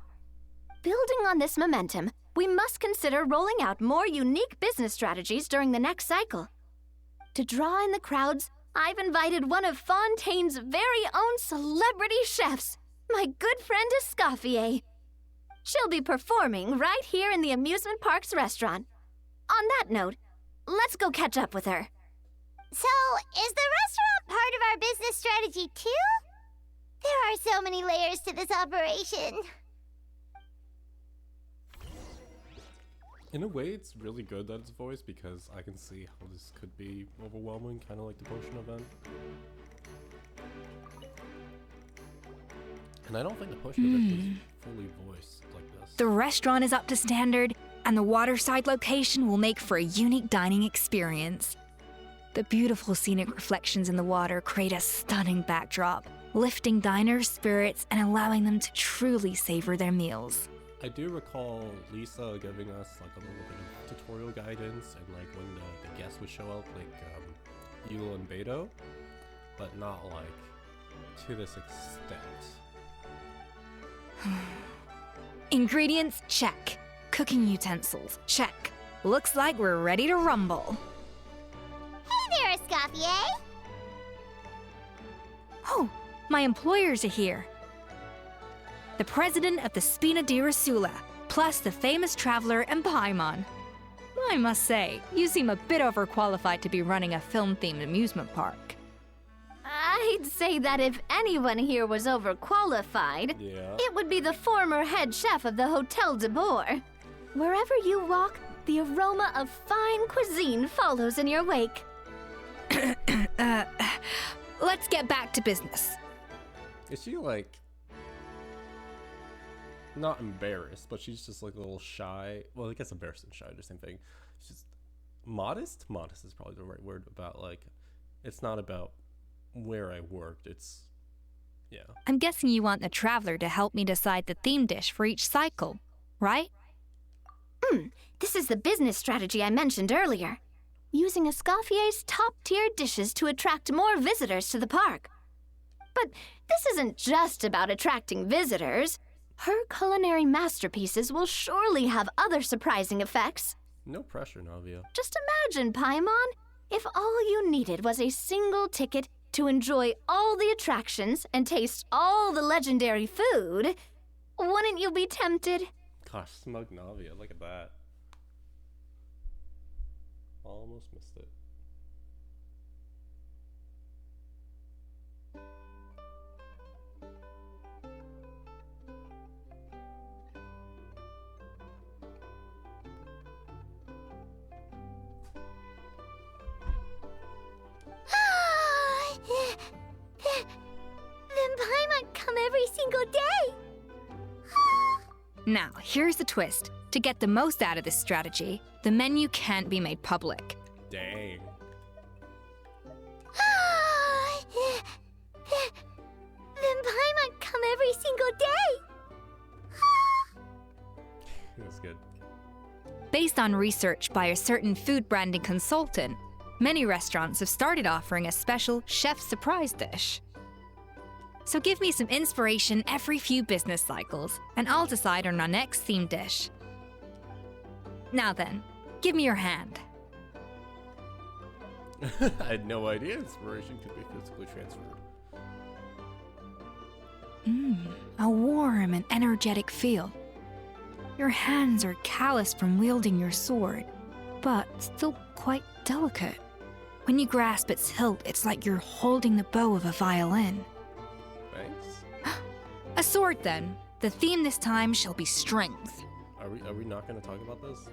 Building on this momentum, we must consider rolling out more unique business strategies during the next cycle. To draw in the crowds, I've invited one of Fontaine's very own celebrity chefs, my good friend Escoffier. She'll be performing right here in the amusement park's restaurant. On that note, let's go catch up with her. So, is the restaurant part of our business strategy too? There are so many layers to this operation. In a way, it's really good that it's voiced because I can see how this could be overwhelming, kind of like the potion event. And I don't think the potion event is fully voiced like this. The restaurant is up to standard, and the waterside location will make for a unique dining experience. The beautiful scenic reflections in the water create a stunning backdrop, lifting diners' spirits and allowing them to truly savor their meals. I do recall Lisa giving us like a little bit of tutorial guidance and like when the guests would show up, like Eula and Beto, but not like to this extent. Ingredients, check. Cooking utensils, check. Looks like we're ready to rumble. Hey there, Escoffier! Oh, my employers are here. The president of the Spina di Rasula, plus the famous traveler and Paimon. I must say, you seem a bit overqualified to be running a film-themed amusement park. I'd say that if anyone here was overqualified, it would be the former head chef of the Hotel de Boer. Wherever you walk, the aroma of fine cuisine follows in your wake. Let's get back to business. Is she like not embarrassed, but she's just like a little shy? Well, I guess embarrassed and shy are the same thing. She's just modest. Modest is probably the right word. About like, it's not about where I worked. It's I'm guessing you want the traveler to help me decide the theme dish for each cycle, right? This is the business strategy I mentioned earlier. Using Escoffier's top-tier dishes to attract more visitors to the park. But this isn't just about attracting visitors. Her culinary masterpieces will surely have other surprising effects. no pressure, Navia. Just imagine, Paimon, if all you needed was a single ticket to enjoy all the attractions and taste all the legendary food. Wouldn't you be tempted? Gosh, smug Navia, look at that. Almost missed it. Then Paimon come every single day. Now, here's the twist. To get the most out of this strategy, the menu can't be made public. Dang. Based on research by a certain food branding consultant, many restaurants have started offering a special chef surprise dish. So give me some inspiration every few business cycles, and I'll decide on our next theme dish. Now then, give me your hand. I had no idea inspiration could be physically transferred. A warm and energetic feel. Your hands are calloused from wielding your sword, but still quite delicate. When you grasp its hilt, it's like you're holding the bow of a violin. Thanks. A sword, then. The theme this time shall be strength. Are we not going to talk about this?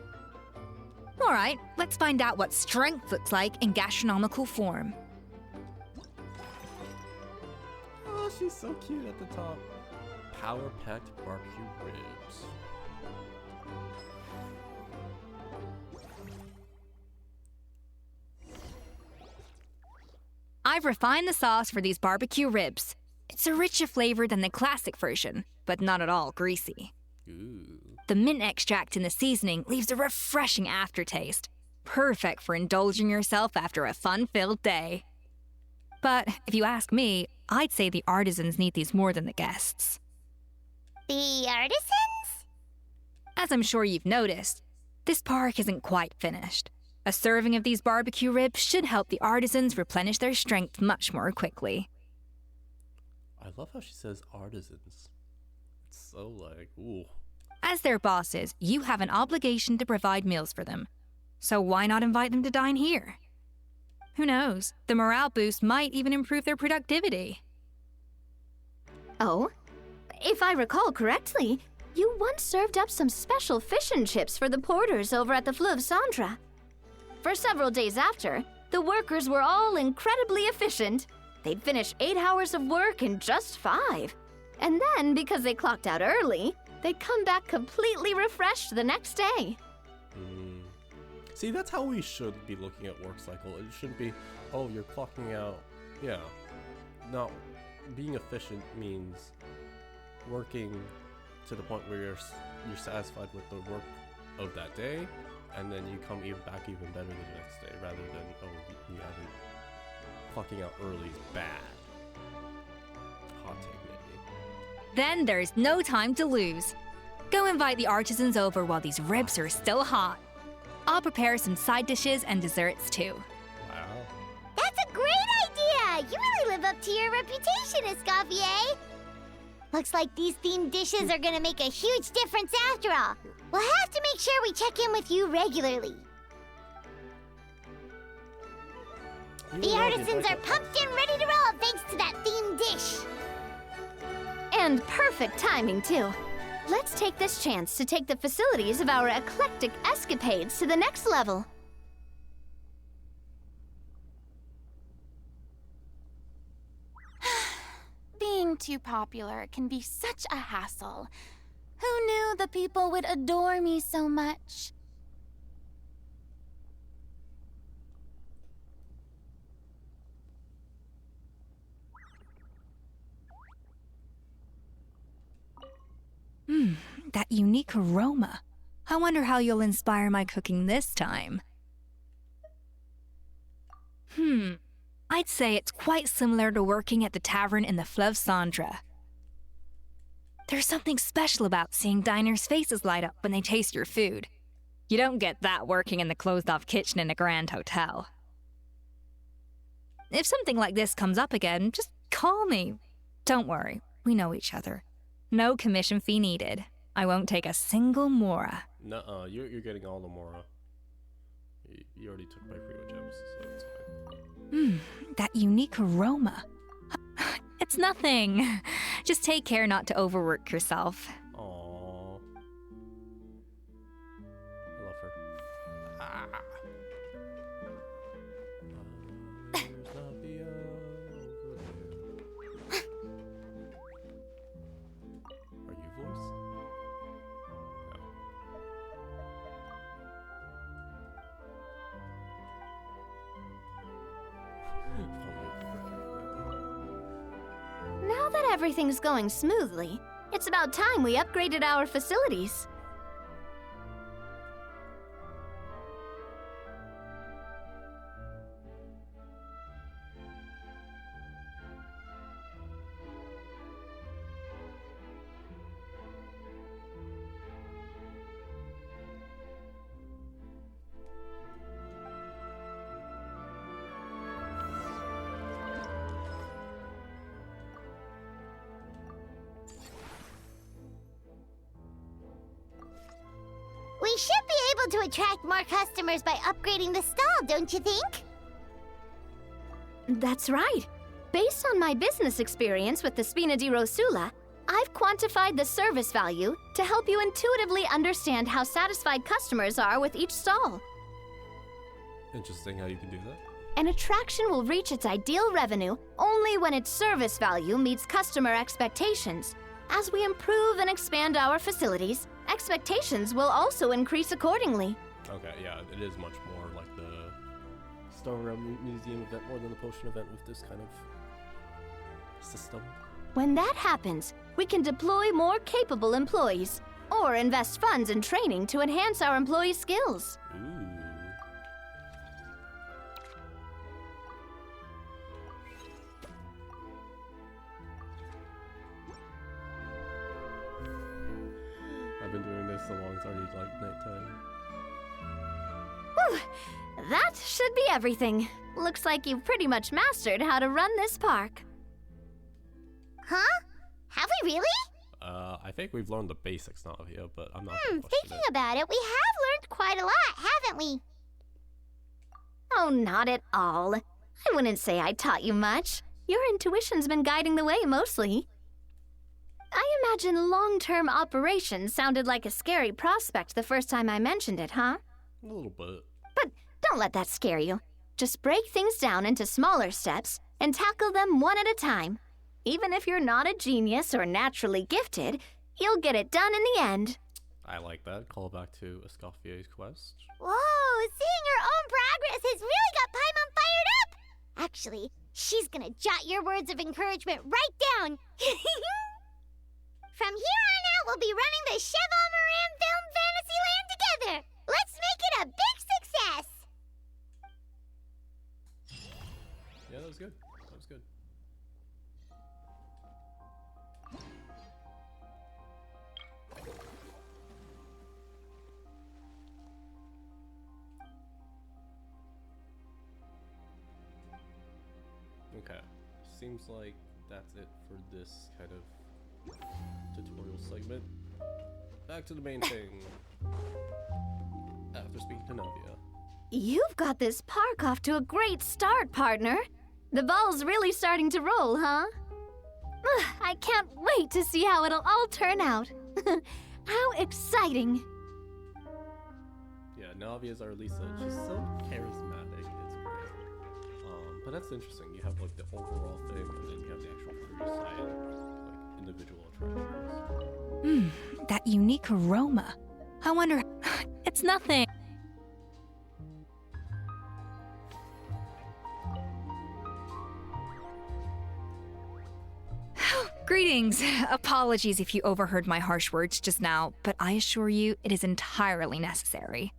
All right, let's find out what strength looks like in gastronomical form. Oh, she's so cute at the top. Power-packed barbecue ribs. I've refined the sauce for these barbecue ribs. It's a richer flavor than the classic version, but not at all greasy. Ooh. The mint extract in the seasoning leaves a refreshing aftertaste, perfect for indulging yourself after a fun-filled day. But if you ask me, I'd say the artisans need these more than the guests. The artisans? As I'm sure you've noticed, this park isn't quite finished. A serving of these barbecue ribs should help the artisans replenish their strength much more quickly. I love how she says artisans. It's so like, ooh. As their bosses, you have an obligation to provide meals for them. So why not invite them to dine here? Who knows? The morale boost might even improve their productivity. Oh? If I recall correctly, you once served up some special fish and chips for the porters over at the Fleuve Cendra. For several days after, the workers were all incredibly efficient. They'd finish 8 hours of work in just 5. And then, because they clocked out early, they'd come back completely refreshed the next day. See, that's how we should be looking at work cycle. It shouldn't be, oh, you're clocking out. Yeah. No, being efficient means working to the point where you're satisfied with the work of that day, and then you come back even better the next day, rather than, oh, you haven't. Clocking out early is bad. Hot take, maybe. Then there's no time to lose. Go invite the artisans over while these ribs are still hot. I'll prepare some side dishes and desserts too. Wow. That's a great idea! You really live up to your reputation, Escoffier! Looks like these themed dishes are gonna make a huge difference after all. We'll have to make sure we check in with you regularly. The artisans are pumped and ready to roll thanks to that themed dish. And perfect timing, too. Let's take this chance to take the facilities of our eclectic escapades to the next level. Being too popular can be such a hassle. Who knew the people would adore me so much? That unique aroma. I wonder how you'll inspire my cooking this time. I'd say it's quite similar to working at the tavern in the Fleuve Cendra. There's something special about seeing diners' faces light up when they taste your food. You don't get that working in the closed-off kitchen in a grand hotel. If something like this comes up again, just call me. Don't worry, we know each other. No commission fee needed. I won't take a single mora. Nuh-uh, you're getting all the mora. You already took my free gems, so it's fine. That unique aroma. It's nothing. Just take care not to overwork yourself. Aww. I love her. Ah. There's nothing over there. Are you voice? Now that everything's going smoothly, it's about time we upgraded our facilities. able to attract more customers by upgrading the stall, don't you think? That's right. Based on my business experience with the Spina di Rosula, I've quantified the service value to help you intuitively understand how satisfied customers are with each stall. Interesting how you can do that. An attraction will reach its ideal revenue only when its service value meets customer expectations. As we improve and expand our facilities, expectations will also increase accordingly. Okay, yeah, it is much more like the Stone Realm Museum event more than the potion event with this kind of system. When that happens, we can deploy more capable employees or invest funds in training to enhance our employees' skills. Ooh. I've been doing this so long, it's already like nighttime. Whew, that should be everything. Looks like you've pretty much mastered how to run this park. Huh? Have we really? I think we've learned the basics now here, but I'm not gonna question Thinking it. about it, we have learned quite a lot, haven't we? Oh, not at all. I wouldn't say I taught you much. Your intuition's been guiding the way mostly. I imagine long-term operations sounded like a scary prospect the first time I mentioned it, huh? A little bit. But don't let that scare you. Just break things down into smaller steps and tackle them one at a time. Even if you're not a genius or naturally gifted, you'll get it done in the end. I like that. Call back to Escoffier's quest. Whoa, seeing her own progress has really got Paimon fired up! Actually, she's gonna jot your words of encouragement right down. From here on out, we'll be running the Cheval Moran Film Fantasyland together. Let's make it a big success! Yeah, that was good. That was good. Okay, seems like that's it for this kind of tutorial segment. Back to the main thing. After speaking to Navia. You've got this park off to a great start, partner. The ball's really starting to roll, huh? I can't wait to see how it'll all turn out. How exciting. Yeah, Navia's our Lisa. She's so charismatic. It's great. But that's interesting. You have like the overall thing, and then you have the actual 3 side, like individual attractions. That unique aroma. I wonder. It's nothing. Greetings. Apologies if you overheard my harsh words just now, but I assure you it is entirely necessary.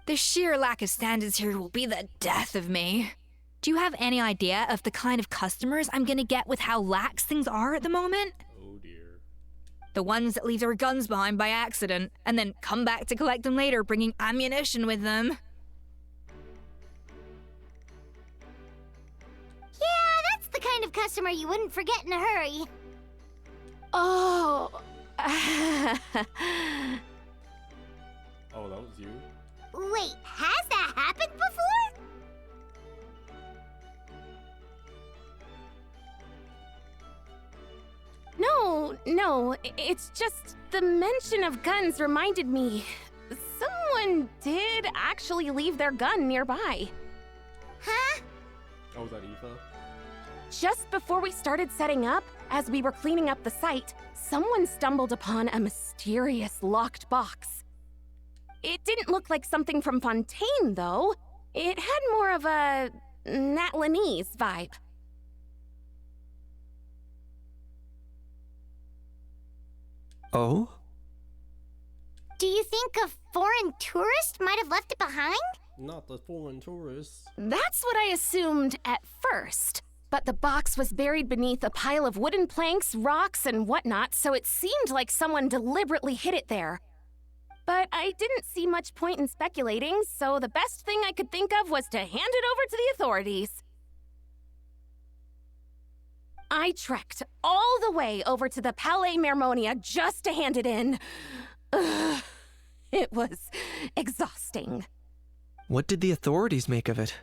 The sheer lack of standards here will be the death of me. Do you have any idea of the kind of customers I'm gonna get with how lax things are at the moment? Oh dear. The ones that leave their guns behind by accident and then come back to collect them later, bringing ammunition with them. Yeah, that's the kind of customer you wouldn't forget in a hurry. Oh. Oh, that was you? Wait, has that happened before? No, it's just the mention of guns reminded me. Someone did actually leave their gun nearby. Huh? Oh, was that Aoife? Just before we started setting up, as we were cleaning up the site, someone stumbled upon a mysterious locked box. It didn't look like something from Fontaine, though. It had more of a Natlanese vibe. Oh? Do you think a foreign tourist might have left it behind? Not the foreign tourists. That's what I assumed at first. But the box was buried beneath a pile of wooden planks, rocks, and whatnot, so it seemed like someone deliberately hid it there. But I didn't see much point in speculating, so the best thing I could think of was to hand it over to the authorities. I trekked all the way over to the Palais Mermonia just to hand it in. Ugh, it was exhausting. What did the authorities make of it?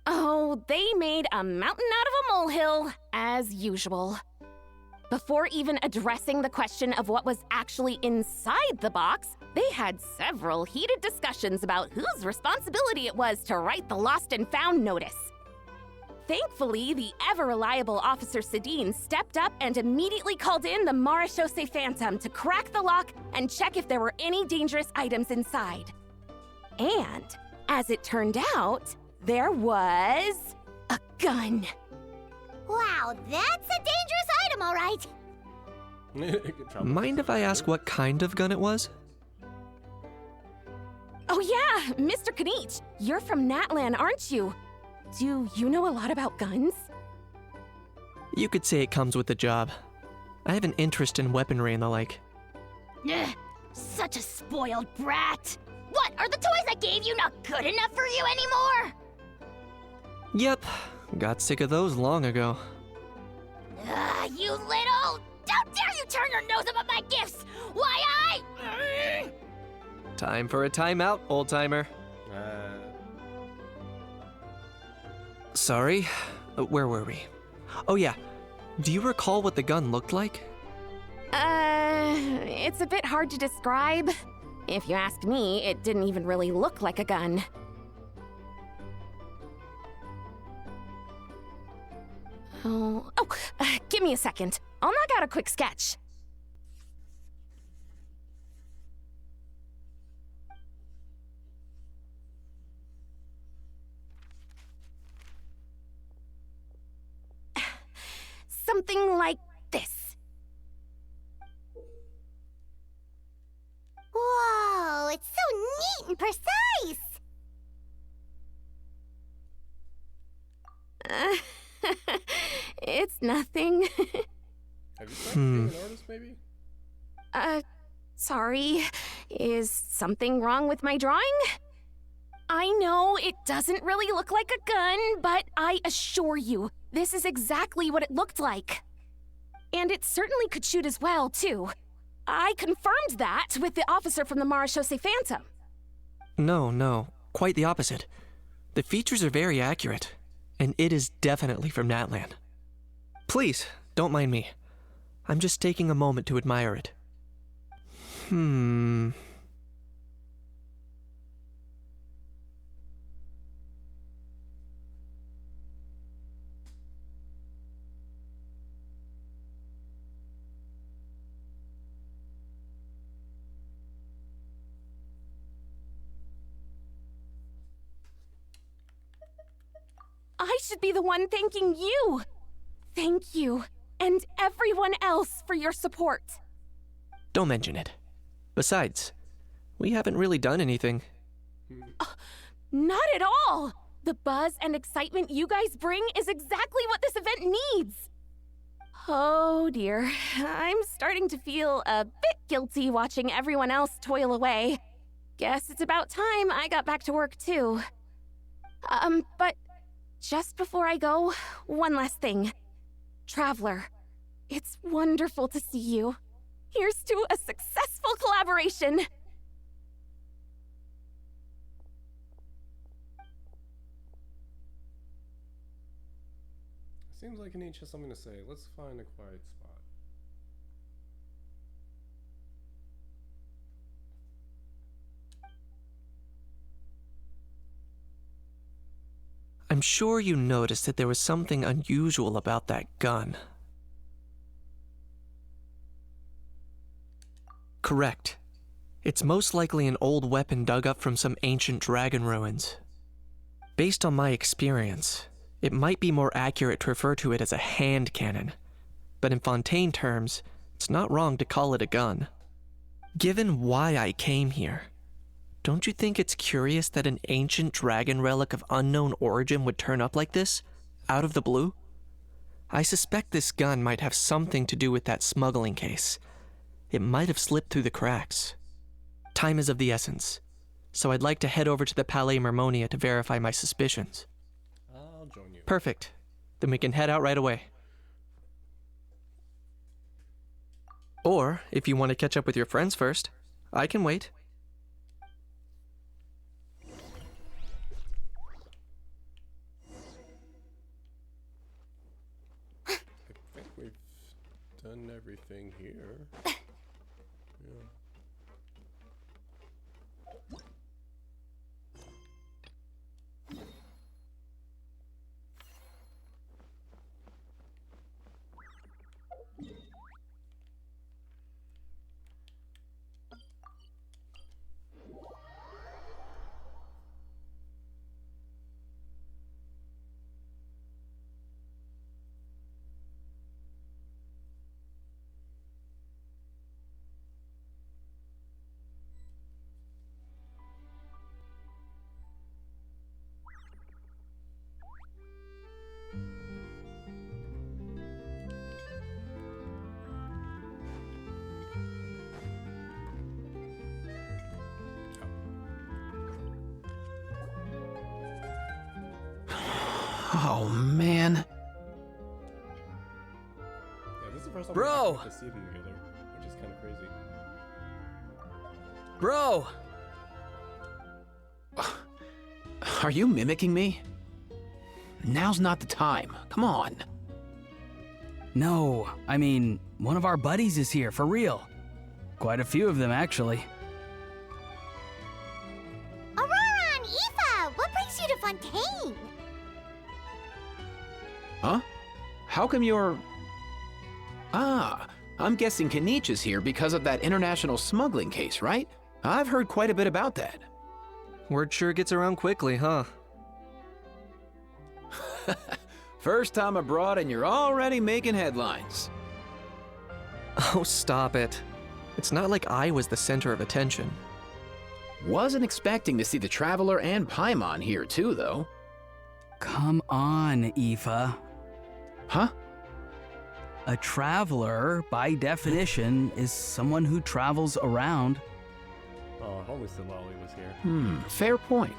Oh, they made a mountain out of a molehill, as usual. Before even addressing the question of what was actually inside the box, they had several heated discussions about whose responsibility it was to write the lost and found notice. Thankfully, the ever-reliable Officer Sedine stepped up and immediately called in the Marechaussee Phantom to crack the lock and check if there were any dangerous items inside. And, as it turned out, there was a gun. Wow, that's a dangerous item, all right. Good job. Mind if I ask what kind of gun it was? Oh yeah, Mr. Kanich, you're from Natlan, aren't you? Do you know a lot about guns? You could say it comes with the job. I have an interest in weaponry and the like. Ugh, such a spoiled brat. What, are the toys I gave you not good enough for you anymore? Yep, got sick of those long ago. You little... How dare you turn your nose up at my gifts! Why I... Time for a timeout, old-timer. Sorry, where were we? Oh yeah, do you recall what the gun looked like? It's a bit hard to describe. If you ask me, it didn't even really look like a gun. Give me a second. I'll knock out a quick sketch. Something like this. Whoa, it's so neat and precise. It's nothing. Have you tried being an artist, maybe? Sorry. Is something wrong with my drawing? I know it doesn't really look like a gun, but I assure you, this is exactly what it looked like. And it certainly could shoot as well, too. I confirmed that with the officer from the Marechaussee Phantom. No, quite the opposite. The features are very accurate, and it is definitely from Natlan. Please, don't mind me. I'm just taking a moment to admire it. I should be the one thanking you. Thank you, and everyone else for your support. Don't mention it. Besides, we haven't really done anything. Not at all. The buzz and excitement you guys bring is exactly what this event needs. Oh dear, I'm starting to feel a bit guilty watching everyone else toil away. Guess it's about time I got back to work too. But just before I go, one last thing. Traveler, it's wonderful to see you. Here's to a successful collaboration. Seems like Anish has something to say. Let's find a quiet spot. I'm sure you noticed that there was something unusual about that gun. Correct. It's most likely an old weapon dug up from some ancient dragon ruins. Based on my experience, it might be more accurate to refer to it as a hand cannon, but in Fontaine terms, It's not wrong to call it a gun. Given why I came here, don't you think it's curious that an ancient dragon relic of unknown origin would turn up like this, out of the blue? I suspect this gun might have something to do with that smuggling case. It might have slipped through the cracks. Time is of the essence, so I'd like to head over to the Palais Mermonia to verify my suspicions. I'll join you. Perfect. Then we can head out right away. Or, if you want to catch up with your friends first, I can wait. I think we've done everything here. Yeah. Oh, man. Yeah, this is the first time Bro! we get to see them together, which is kind of crazy. Bro! Are you mimicking me? Now's not the time. Come on. No, I mean, one of our buddies is here, for real. Quite a few of them, actually. Aurora and Aoife, what brings you to Fontaine? Huh? How come you're... Ah, I'm guessing Kanich is here because of that international smuggling case, right? I've heard quite a bit about that. Word sure gets around quickly, huh? First time abroad and you're already making headlines. Oh, stop it. It's not like I was the center of attention. Wasn't expecting to see the Traveler and Paimon here too, though. Come on, Aoife. Huh? A traveler, by definition, is someone who travels around. Oh, only Silali was here. Fair point.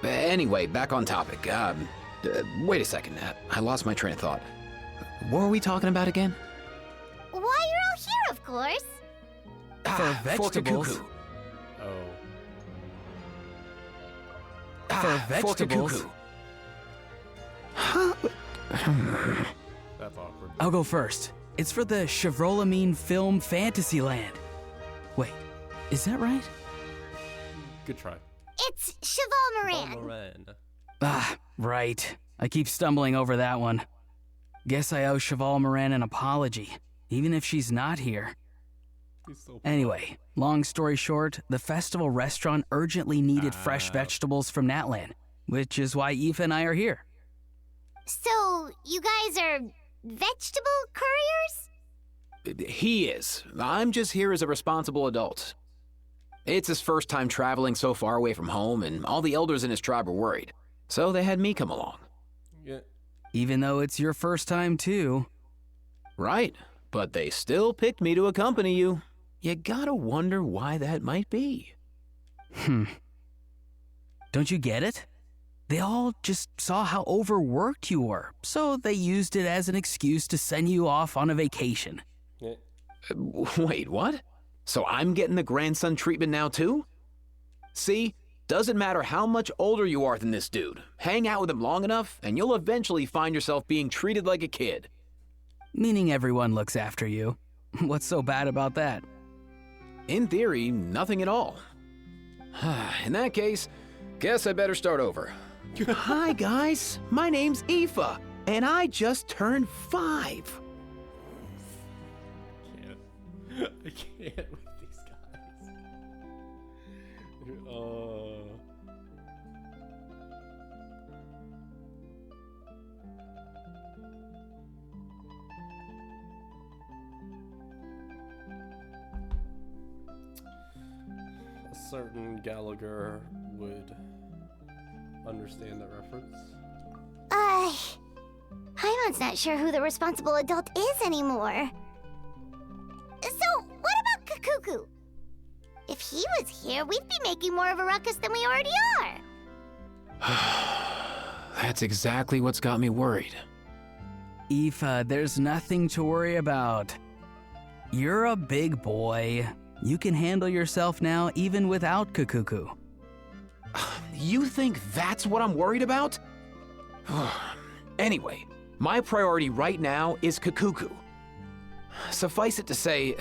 Anyway, back on topic. Wait a second. I lost my train of thought. What were we talking about again? Why, you're all here, of course. For Fork a vegetables. cuckoo. Oh. For Fork a vegetables. cuckoo. That's awkward. I'll go first. It's for the Chevrolamine film Fantasyland. Wait, is that right? Good try. It's Cheval Moran. Moran. Ah, right. I keep stumbling over that one. Guess I owe Cheval Moran an apology, even if she's not here. He's so Anyway, long story short, the festival restaurant urgently needed fresh vegetables from Natlan, which is why Aoife and I are here. So, you guys are vegetable couriers? He is. I'm just here as a responsible adult. It's his first time traveling so far away from home, and all the elders in his tribe were worried. So they had me come along. Yeah. Even though it's your first time too. Right, but they still picked me to accompany you. You gotta wonder why that might be. Don't you get it? They all just saw how overworked you were, so they used it as an excuse to send you off on a vacation. Yeah. Wait, what? So I'm getting the grandson treatment now too? See, doesn't matter how much older you are than this dude. Hang out with him long enough, and you'll eventually find yourself being treated like a kid. Meaning everyone looks after you. What's so bad about that? In theory, nothing at all. In that case, guess I better start over. Hi guys, my name's Aoife, and I just turned 5. I can't with these guys. certain Gallagher would understand that reference. Paimon's not sure who the responsible adult is anymore. So, what about Kakuku? If he was here, we'd be making more of a ruckus than we already are. That's exactly what's got me worried. Aoife, there's nothing to worry about. You're a big boy. You can handle yourself now even without Kakuku. You think that's what I'm worried about? Anyway, my priority right now is Kakuku. Suffice it to say,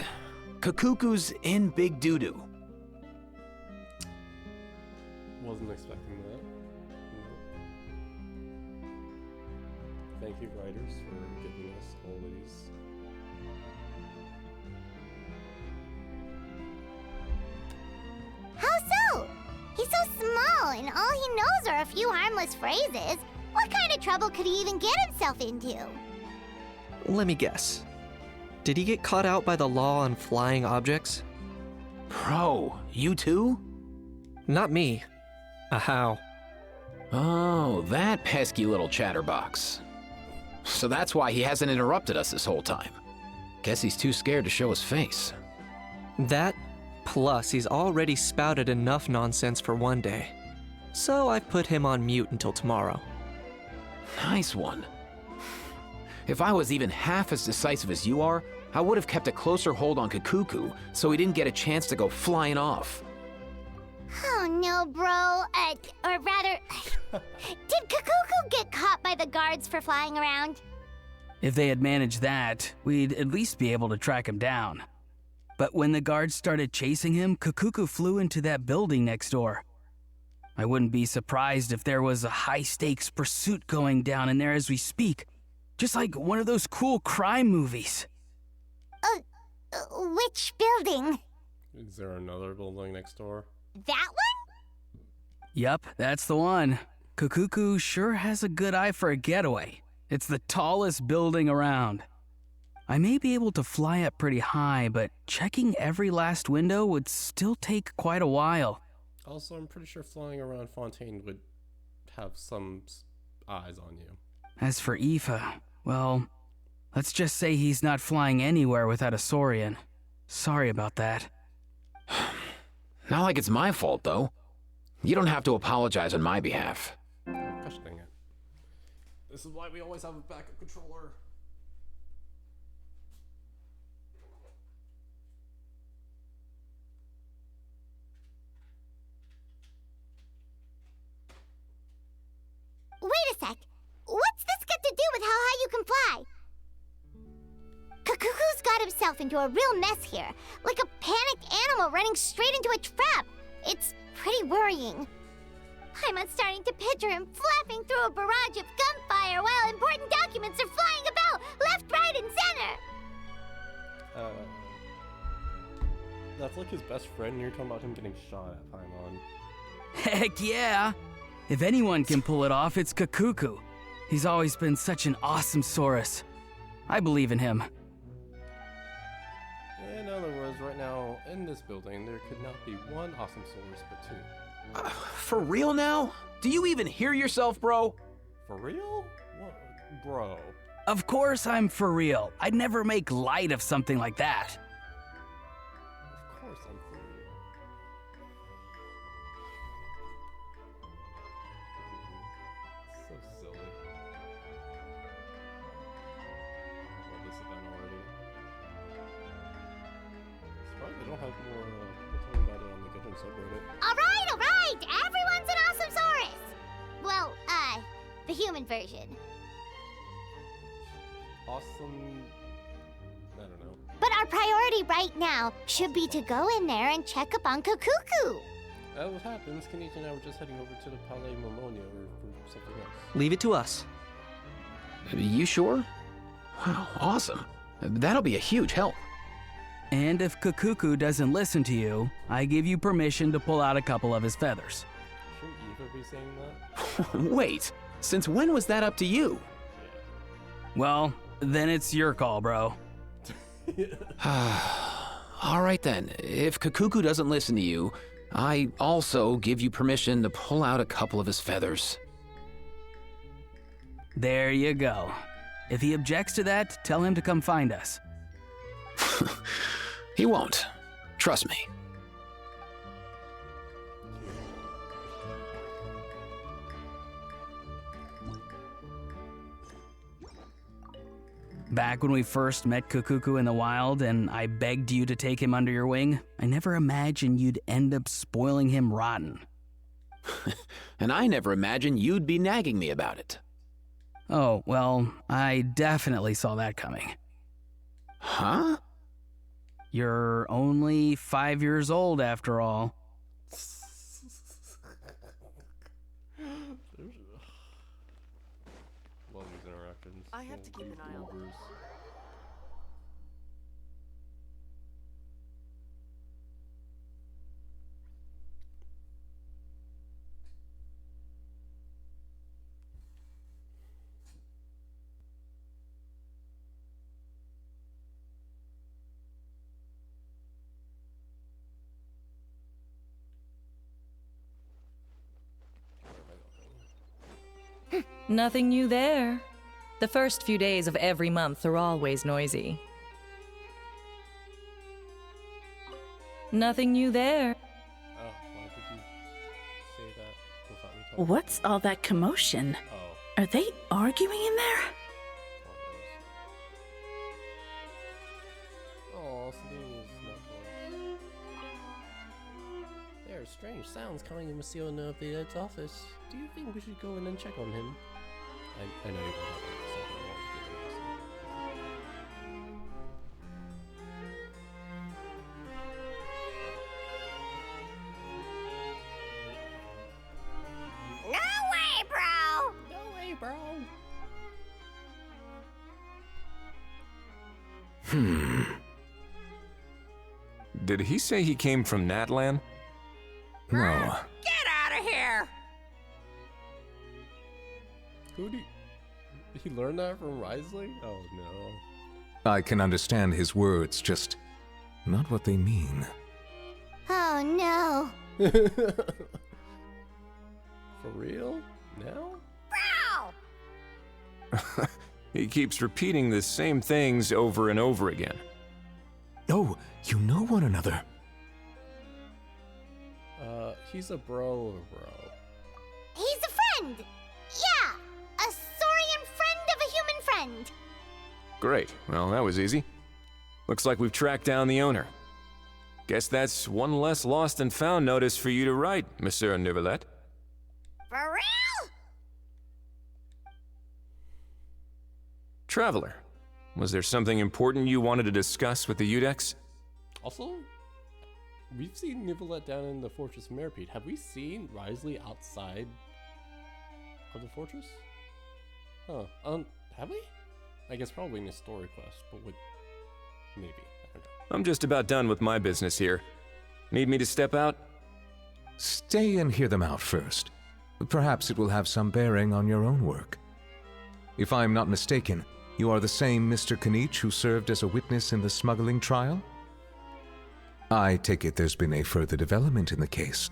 Kakuku's in big doo-doo. Wasn't expecting that. No. Thank you, writers, for giving us all these. How so? He's so small, and all he knows are a few harmless phrases. What kind of trouble could he even get himself into? Let me guess. Did he get caught out by the law on flying objects? Bro, you too? Not me. How? Oh, that pesky little chatterbox. So that's why he hasn't interrupted us this whole time. Guess he's too scared to show his face. That, plus he's already spouted enough nonsense for one day. So I've put him on mute until tomorrow. Nice one. If I was even half as decisive as you are, I would have kept a closer hold on Kakuku so he didn't get a chance to go flying off. Oh no, bro. Or rather, did Kakuku get caught by the guards for flying around? If they had managed that, we'd at least be able to track him down. But when the guards started chasing him, Kakuku flew into that building next door. I wouldn't be surprised if there was a high-stakes pursuit going down in there as we speak. Just like one of those cool crime movies. Which building? Is there another building next door? That one? Yup, that's the one. Kakuku sure has a good eye for a getaway. It's the tallest building around. I may be able to fly up pretty high, but checking every last window would still take quite a while. Also, I'm pretty sure flying around Fontaine would have some eyes on you. As for Aoife, well, let's just say he's not flying anywhere without a Saurian. Sorry about that. Not like it's my fault, though. You don't have to apologize on my behalf. Oh, gosh dang it. This is why we always have a backup controller. Wait a sec. What's this got to do with how high you can fly? Kakuku's got himself into a real mess here, like a panicked animal running straight into a trap. It's pretty worrying. I'm starting to picture him flapping through a barrage of gunfire while important documents are flying about, left, right, and center. That's like his best friend, and you're talking about him getting shot at Paimon. Heck yeah! If anyone can pull it off, it's Kakuku. He's always been such an awesome Saurus. I believe in him. In other words, right now, in this building, there could not be one awesome Saurus, but two. For real now? Do you even hear yourself, bro? For real? What? Bro. Of course I'm for real. I'd never make light of something like that. Of course I'm for real. So silly. Love this event already. Surprised they don't have more talking about it on the Genshin subreddit. All right! Everyone's an awesome Saurus! Well, the human version. Awesome. I don't know. But our priority right now should be to go in there and check up on Kakuku. As what happens, Kenichi and I were just heading over to the Palais Momonia for something else. Leave it to us. You sure? Wow, awesome. That'll be a huge help. And if Kakuku doesn't listen to you, I give you permission to pull out a couple of his feathers. Shouldn't Eva be saying that? Wait, since when was that up to you? Well, then it's your call, bro. All right then, if Kakuku doesn't listen to you, I also give you permission to pull out a couple of his feathers. There you go. If he objects to that, tell him to come find us. He won't. Trust me. Back when we first met Kukuku in the wild and I begged you to take him under your wing, I never imagined you'd end up spoiling him rotten. And I never imagined you'd be nagging me about it. Oh, well, I definitely saw that coming. Huh? You're only 5 years old after all. Love these interactions. I have to keep an eye on Bruce. Nothing new there. The first few days of every month are always noisy. Nothing new there. Oh, why did you say that without me talking? What's all that commotion? Oh, Are they arguing in there? oh, Selena's not close. There are strange sounds coming in Monsieur Noved's office. Do you think we should go in and check on him? I know you don't have something I want to give No way, bro! No way, bro! Did he say he came from Natlan? No. Get out of here! Who did he learn that from Risley? Oh no. I can understand his words, just not what they mean. Oh no. For real? Now? Bro! He keeps repeating the same things over and over again. Oh, you know one another. He's a bro of a bro. He's a friend! Yeah! A Saurian friend of a human friend! Great. Well, that was easy. Looks like we've tracked down the owner. Guess that's one less lost and found notice for you to write, Monsieur Neuvillette. For real? Traveler, was there something important you wanted to discuss with the Udex? Also, we've seen Neuvillette down in the Fortress of Meripede. Have we seen Risley outside of the fortress? Huh. Have we? I guess probably in a story quest, but with... maybe. I don't know. I'm just about done with my business here. Need me to step out? Stay and hear them out first. Perhaps it will have some bearing on your own work. If I'm not mistaken, you are the same Mr. Kanich who served as a witness in the smuggling trial? I take it there's been a further development in the case.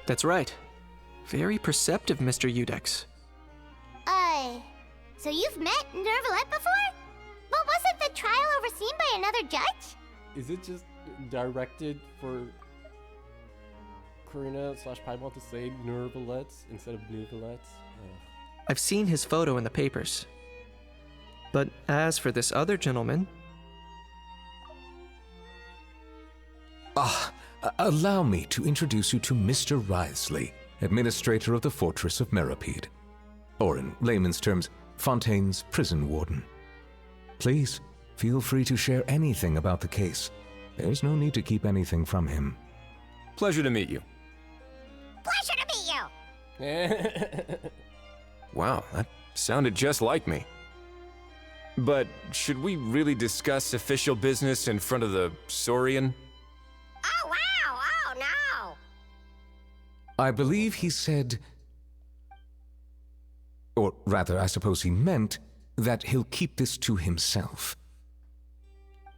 That's right. Very perceptive, Mr. Udex. So you've met Neuvillette before? But wasn't the trial overseen by another judge? Is it just directed for Karina/Piedmont to say Neuvillette instead of Neuvillette? I've seen his photo in the papers. But as for this other gentleman... Allow me to introduce you to Mr. Risley, administrator of the Fortress of Meripede. Or in layman's terms, Fontaine's prison warden. Please, feel free to share anything about the case. There's no need to keep anything from him. Pleasure to meet you. Pleasure to meet you! Wow, that sounded just like me. But should we really discuss official business in front of the Saurian? Oh, wow! Oh, no! I believe he said... or rather, I suppose he meant that he'll keep this to himself.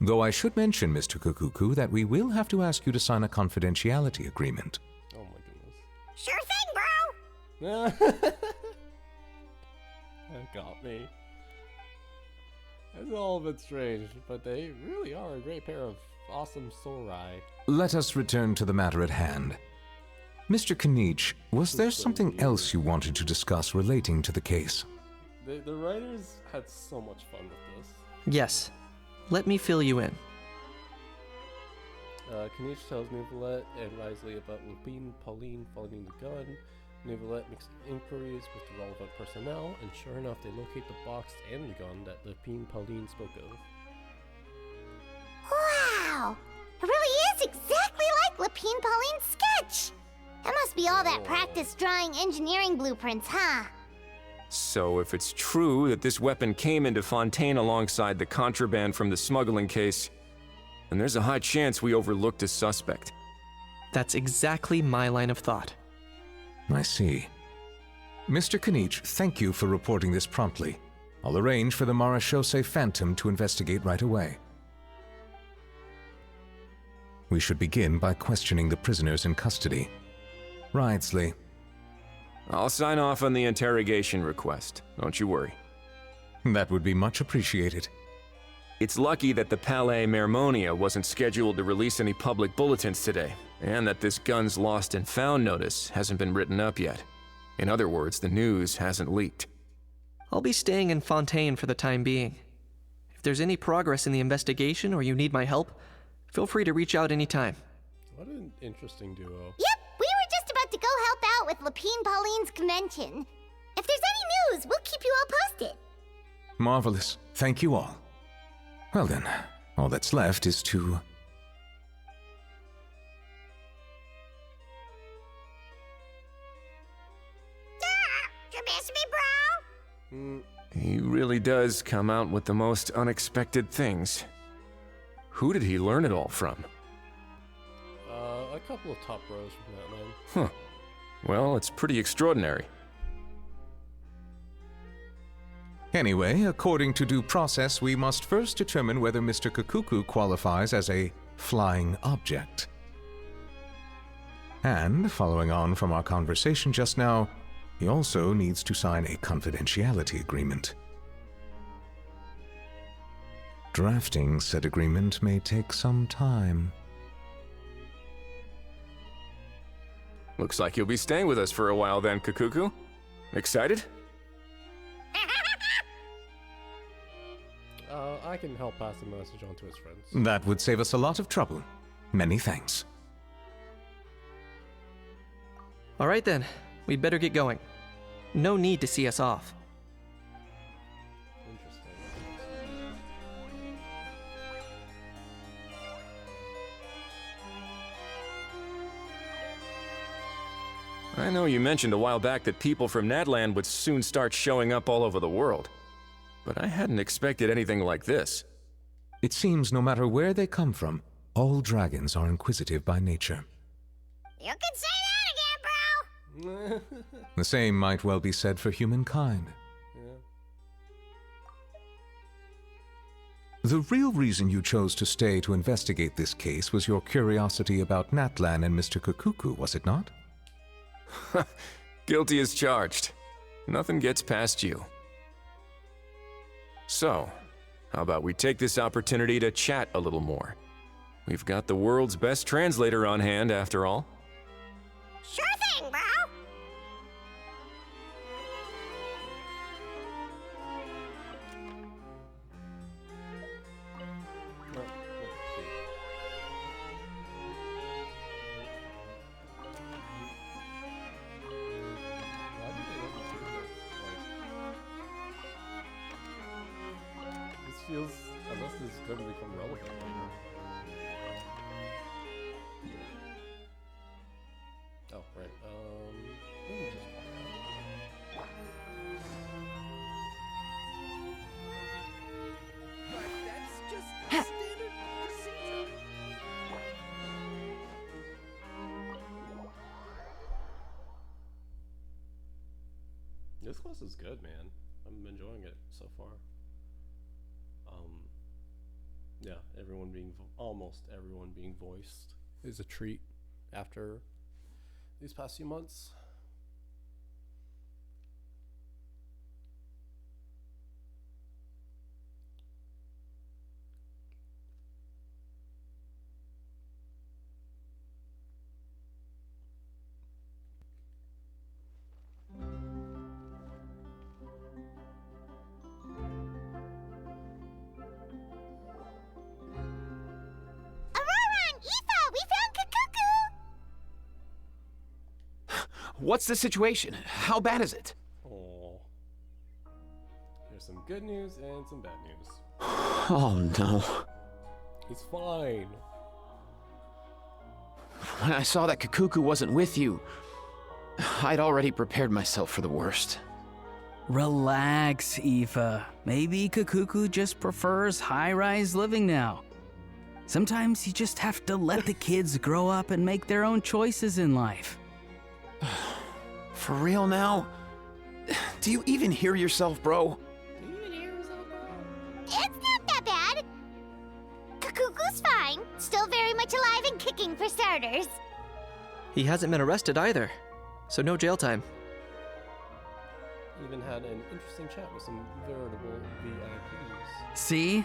Though I should mention, Mr. Kukuku, that we will have to ask you to sign a confidentiality agreement. Oh my goodness. Sure thing, bro! That got me. It's all a bit strange, but they really are a great pair of awesome Sorai. Let us return to the matter at hand. Mr. Kanich, was there something else you wanted to discuss relating to the case? The writers had so much fun with this. Yes. Let me fill you in. Kanich tells Neuvillette and Risley about Lupine Pauline finding the gun. Neuvillette makes inquiries with the relevant personnel, and sure enough, they locate the box and the gun that Lupine Pauline spoke of. Wow! It really is exactly like Lupine Pauline's sketch! That must be all that practice drawing engineering blueprints, huh? So if it's true that this weapon came into Fontaine alongside the contraband from the smuggling case, then there's a high chance we overlooked a suspect. That's exactly my line of thought. I see. Mr. Kanich, thank you for reporting this promptly. I'll arrange for the Marechaussee Phantom to investigate right away. We should begin by questioning the prisoners in custody. Ridesley. I'll sign off on the interrogation request, don't you worry. That would be much appreciated. It's lucky that the Palais Mermonia wasn't scheduled to release any public bulletins today, and that this gun's lost and found notice hasn't been written up yet. In other words, the news hasn't leaked. I'll be staying in Fontaine for the time being. If there's any progress in the investigation or you need my help, feel free to reach out anytime. What an interesting duo. Yep, we were just about to go help out with Lupine Pauline's convention. If there's any news, we'll keep you all posted. Marvelous. Thank you all. Well then, all that's left is to... You miss me, bro? He really does come out with the most unexpected things. Who did he learn it all from? A couple of top bros from that land. Huh. Well, it's pretty extraordinary. Anyway, according to due process, we must first determine whether Mr. Kukuku qualifies as a flying object. And, following on from our conversation just now, he also needs to sign a confidentiality agreement. Drafting said agreement may take some time. Looks like you'll be staying with us for a while then, Kukuku. Excited? I can help pass the message on to his friends. That would save us a lot of trouble. Many thanks. All right then, we'd better get going. No need to see us off. Interesting. I know you mentioned a while back that people from Nadland would soon start showing up all over the world. But I hadn't expected anything like this. It seems no matter where they come from, all dragons are inquisitive by nature. You can say that again, bro! The same might well be said for humankind. Yeah. The real reason you chose to stay to investigate this case was your curiosity about Natlan and Mr. Kukuku, was it not? Guilty as charged. Nothing gets past you. So, how about we take this opportunity to chat a little more? We've got the world's best translator on hand, after all. Sure thing, bro! Well, let's see. Why did they let me do this? Like, this feels, unless this is going to become relevant later. Oh, right. Let me just This class is good, man. I'm enjoying it so far. Yeah, almost everyone being voiced is a treat after these past few months. What's the situation? How bad is it? Oh. There's some good news and some bad news. Oh no. He's fine. When I saw that Kakuku wasn't with you, I'd already prepared myself for the worst. Relax, Aoife. Maybe Kakuku just prefers high-rise living now. Sometimes you just have to let the kids grow up and make their own choices in life. For real now? Do you even hear yourself, bro? It's not that bad. Kakuku's fine. Still very much alive and kicking for starters. He hasn't been arrested either, so no jail time. Even had an interesting chat with some veritable VIPs. See?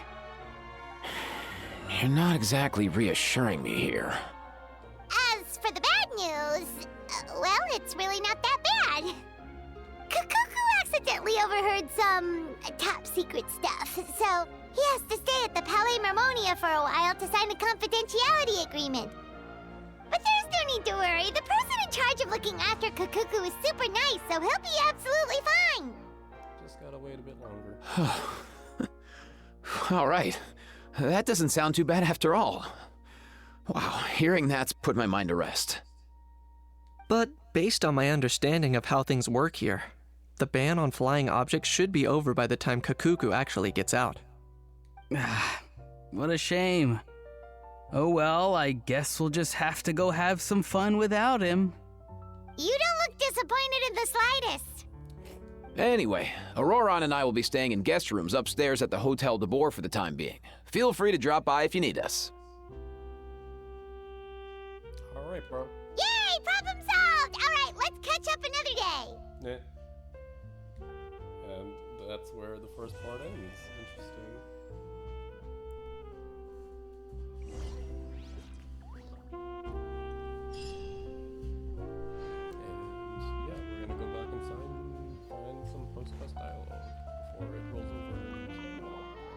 You're not exactly reassuring me here. As for the bad news, well, it's really not that bad. Kakuku accidentally overheard some top secret stuff, so he has to stay at the Palais Mermonia for a while to sign a confidentiality agreement. But there's no need to worry. The person in charge of looking after Kakuku is super nice, so he'll be absolutely fine. Just gotta wait a bit longer. All right. That doesn't sound too bad after all. Wow, hearing that's put my mind to rest. But based on my understanding of how things work here, the ban on flying objects should be over by the time Kakuku actually gets out. What a shame. Oh well, I guess we'll just have to go have some fun without him. You don't look disappointed in the slightest. Anyway, Auroron and I will be staying in guest rooms upstairs at the Hotel de Boer for the time being. Feel free to drop by if you need us. Alright, bro. Yay, problem solved! Alright, let's catch up another day. Yeah. And that's where the first part ends. Interesting. And yeah, we're gonna go back inside and find some post-quest dialogue before it rolls over and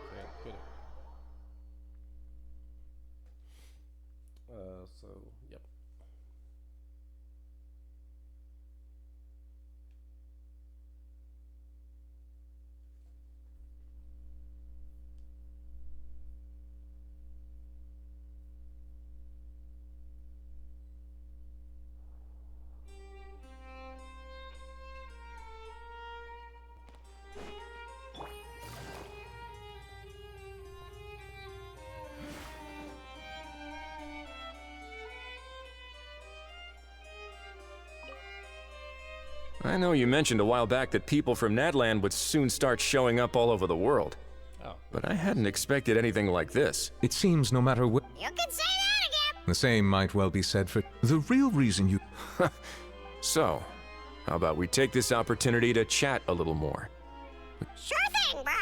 okay, get it. So, yep. I know you mentioned a while back that people from Nadland would soon start showing up all over the world. Oh. But I hadn't expected anything like this. It seems no matter what. You can say that again. The same might well be said for the real reason you. So, how about we take this opportunity to chat a little more? Sure thing, bro.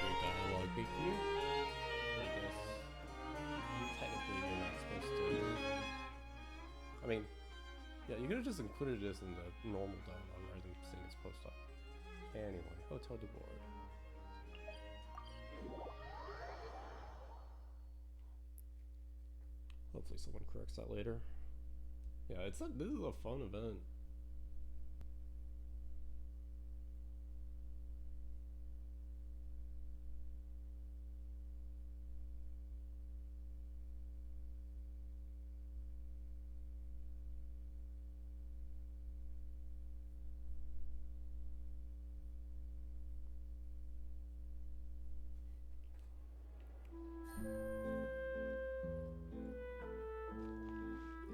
Your dialogue be here. I guess technically you're not supposed to. I mean, yeah, you could have just included this in the normal dialogue rather than saying it's post-op. Anyway, Hotel de Boer. Hopefully someone corrects that later. Yeah, this is a fun event.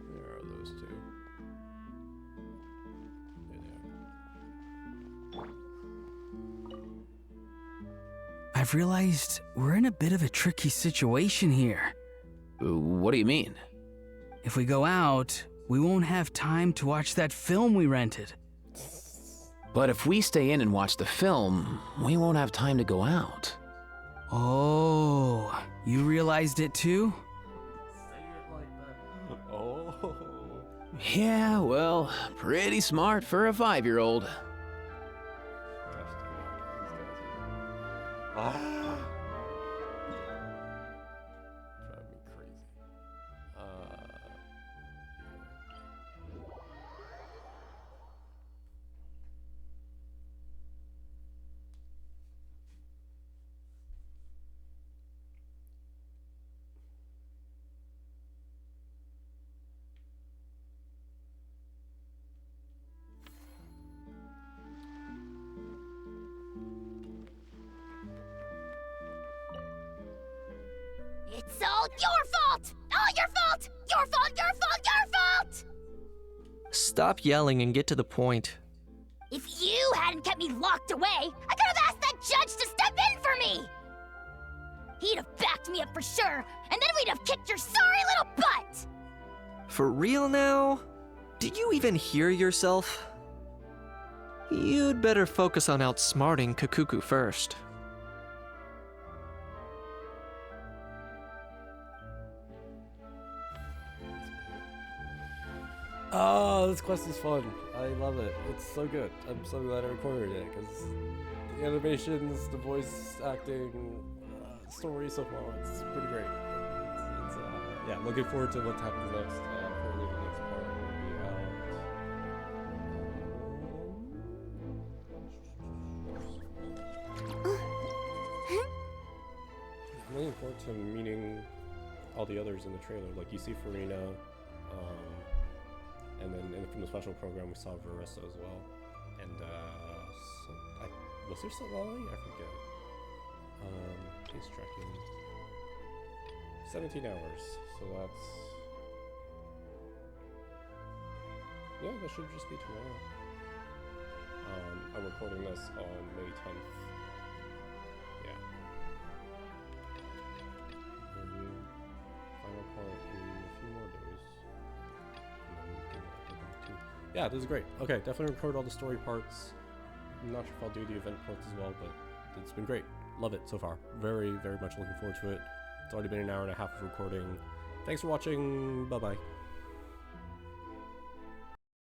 Where are those two? I've realized we're in a bit of a tricky situation here. What do you mean? If we go out, we won't have time to watch that film we rented. But if we stay in and watch the film, we won't have time to go out. Oh, you realized it too? Oh. Yeah, well, pretty smart for a 5-year-old. Ah. Drive me crazy. It's all your fault! All your fault! Your fault, your fault, your fault! Stop yelling and get to the point. If you hadn't kept me locked away, I could have asked that judge to step in for me! He'd have backed me up for sure, and then we'd have kicked your sorry little butt! For real now? Did you even hear yourself? You'd better focus on outsmarting Kakuku first. Oh, this quest is fun. I love it. It's so good. I'm so glad I recorded it because the animations, the voice acting, story so far, it's pretty great. It's yeah, looking forward to what happens next. Apparently the next part will be I'm looking forward to meeting all the others in the trailer. Like you see Farina, and then from the special program we saw Varissa as well. And was there Solali? I forget. He's trekking 17 hours, so that's that should just be tomorrow. I'm recording this on May 10th. Yeah. Review final part in a few more days. Yeah, this is great. Okay, definitely record all the story parts. I'm not sure if I'll do the event parts as well, but it's been great. Love it so far. Very, very much looking forward to it. It's already been an hour and a half of recording. Thanks for watching. Bye-bye.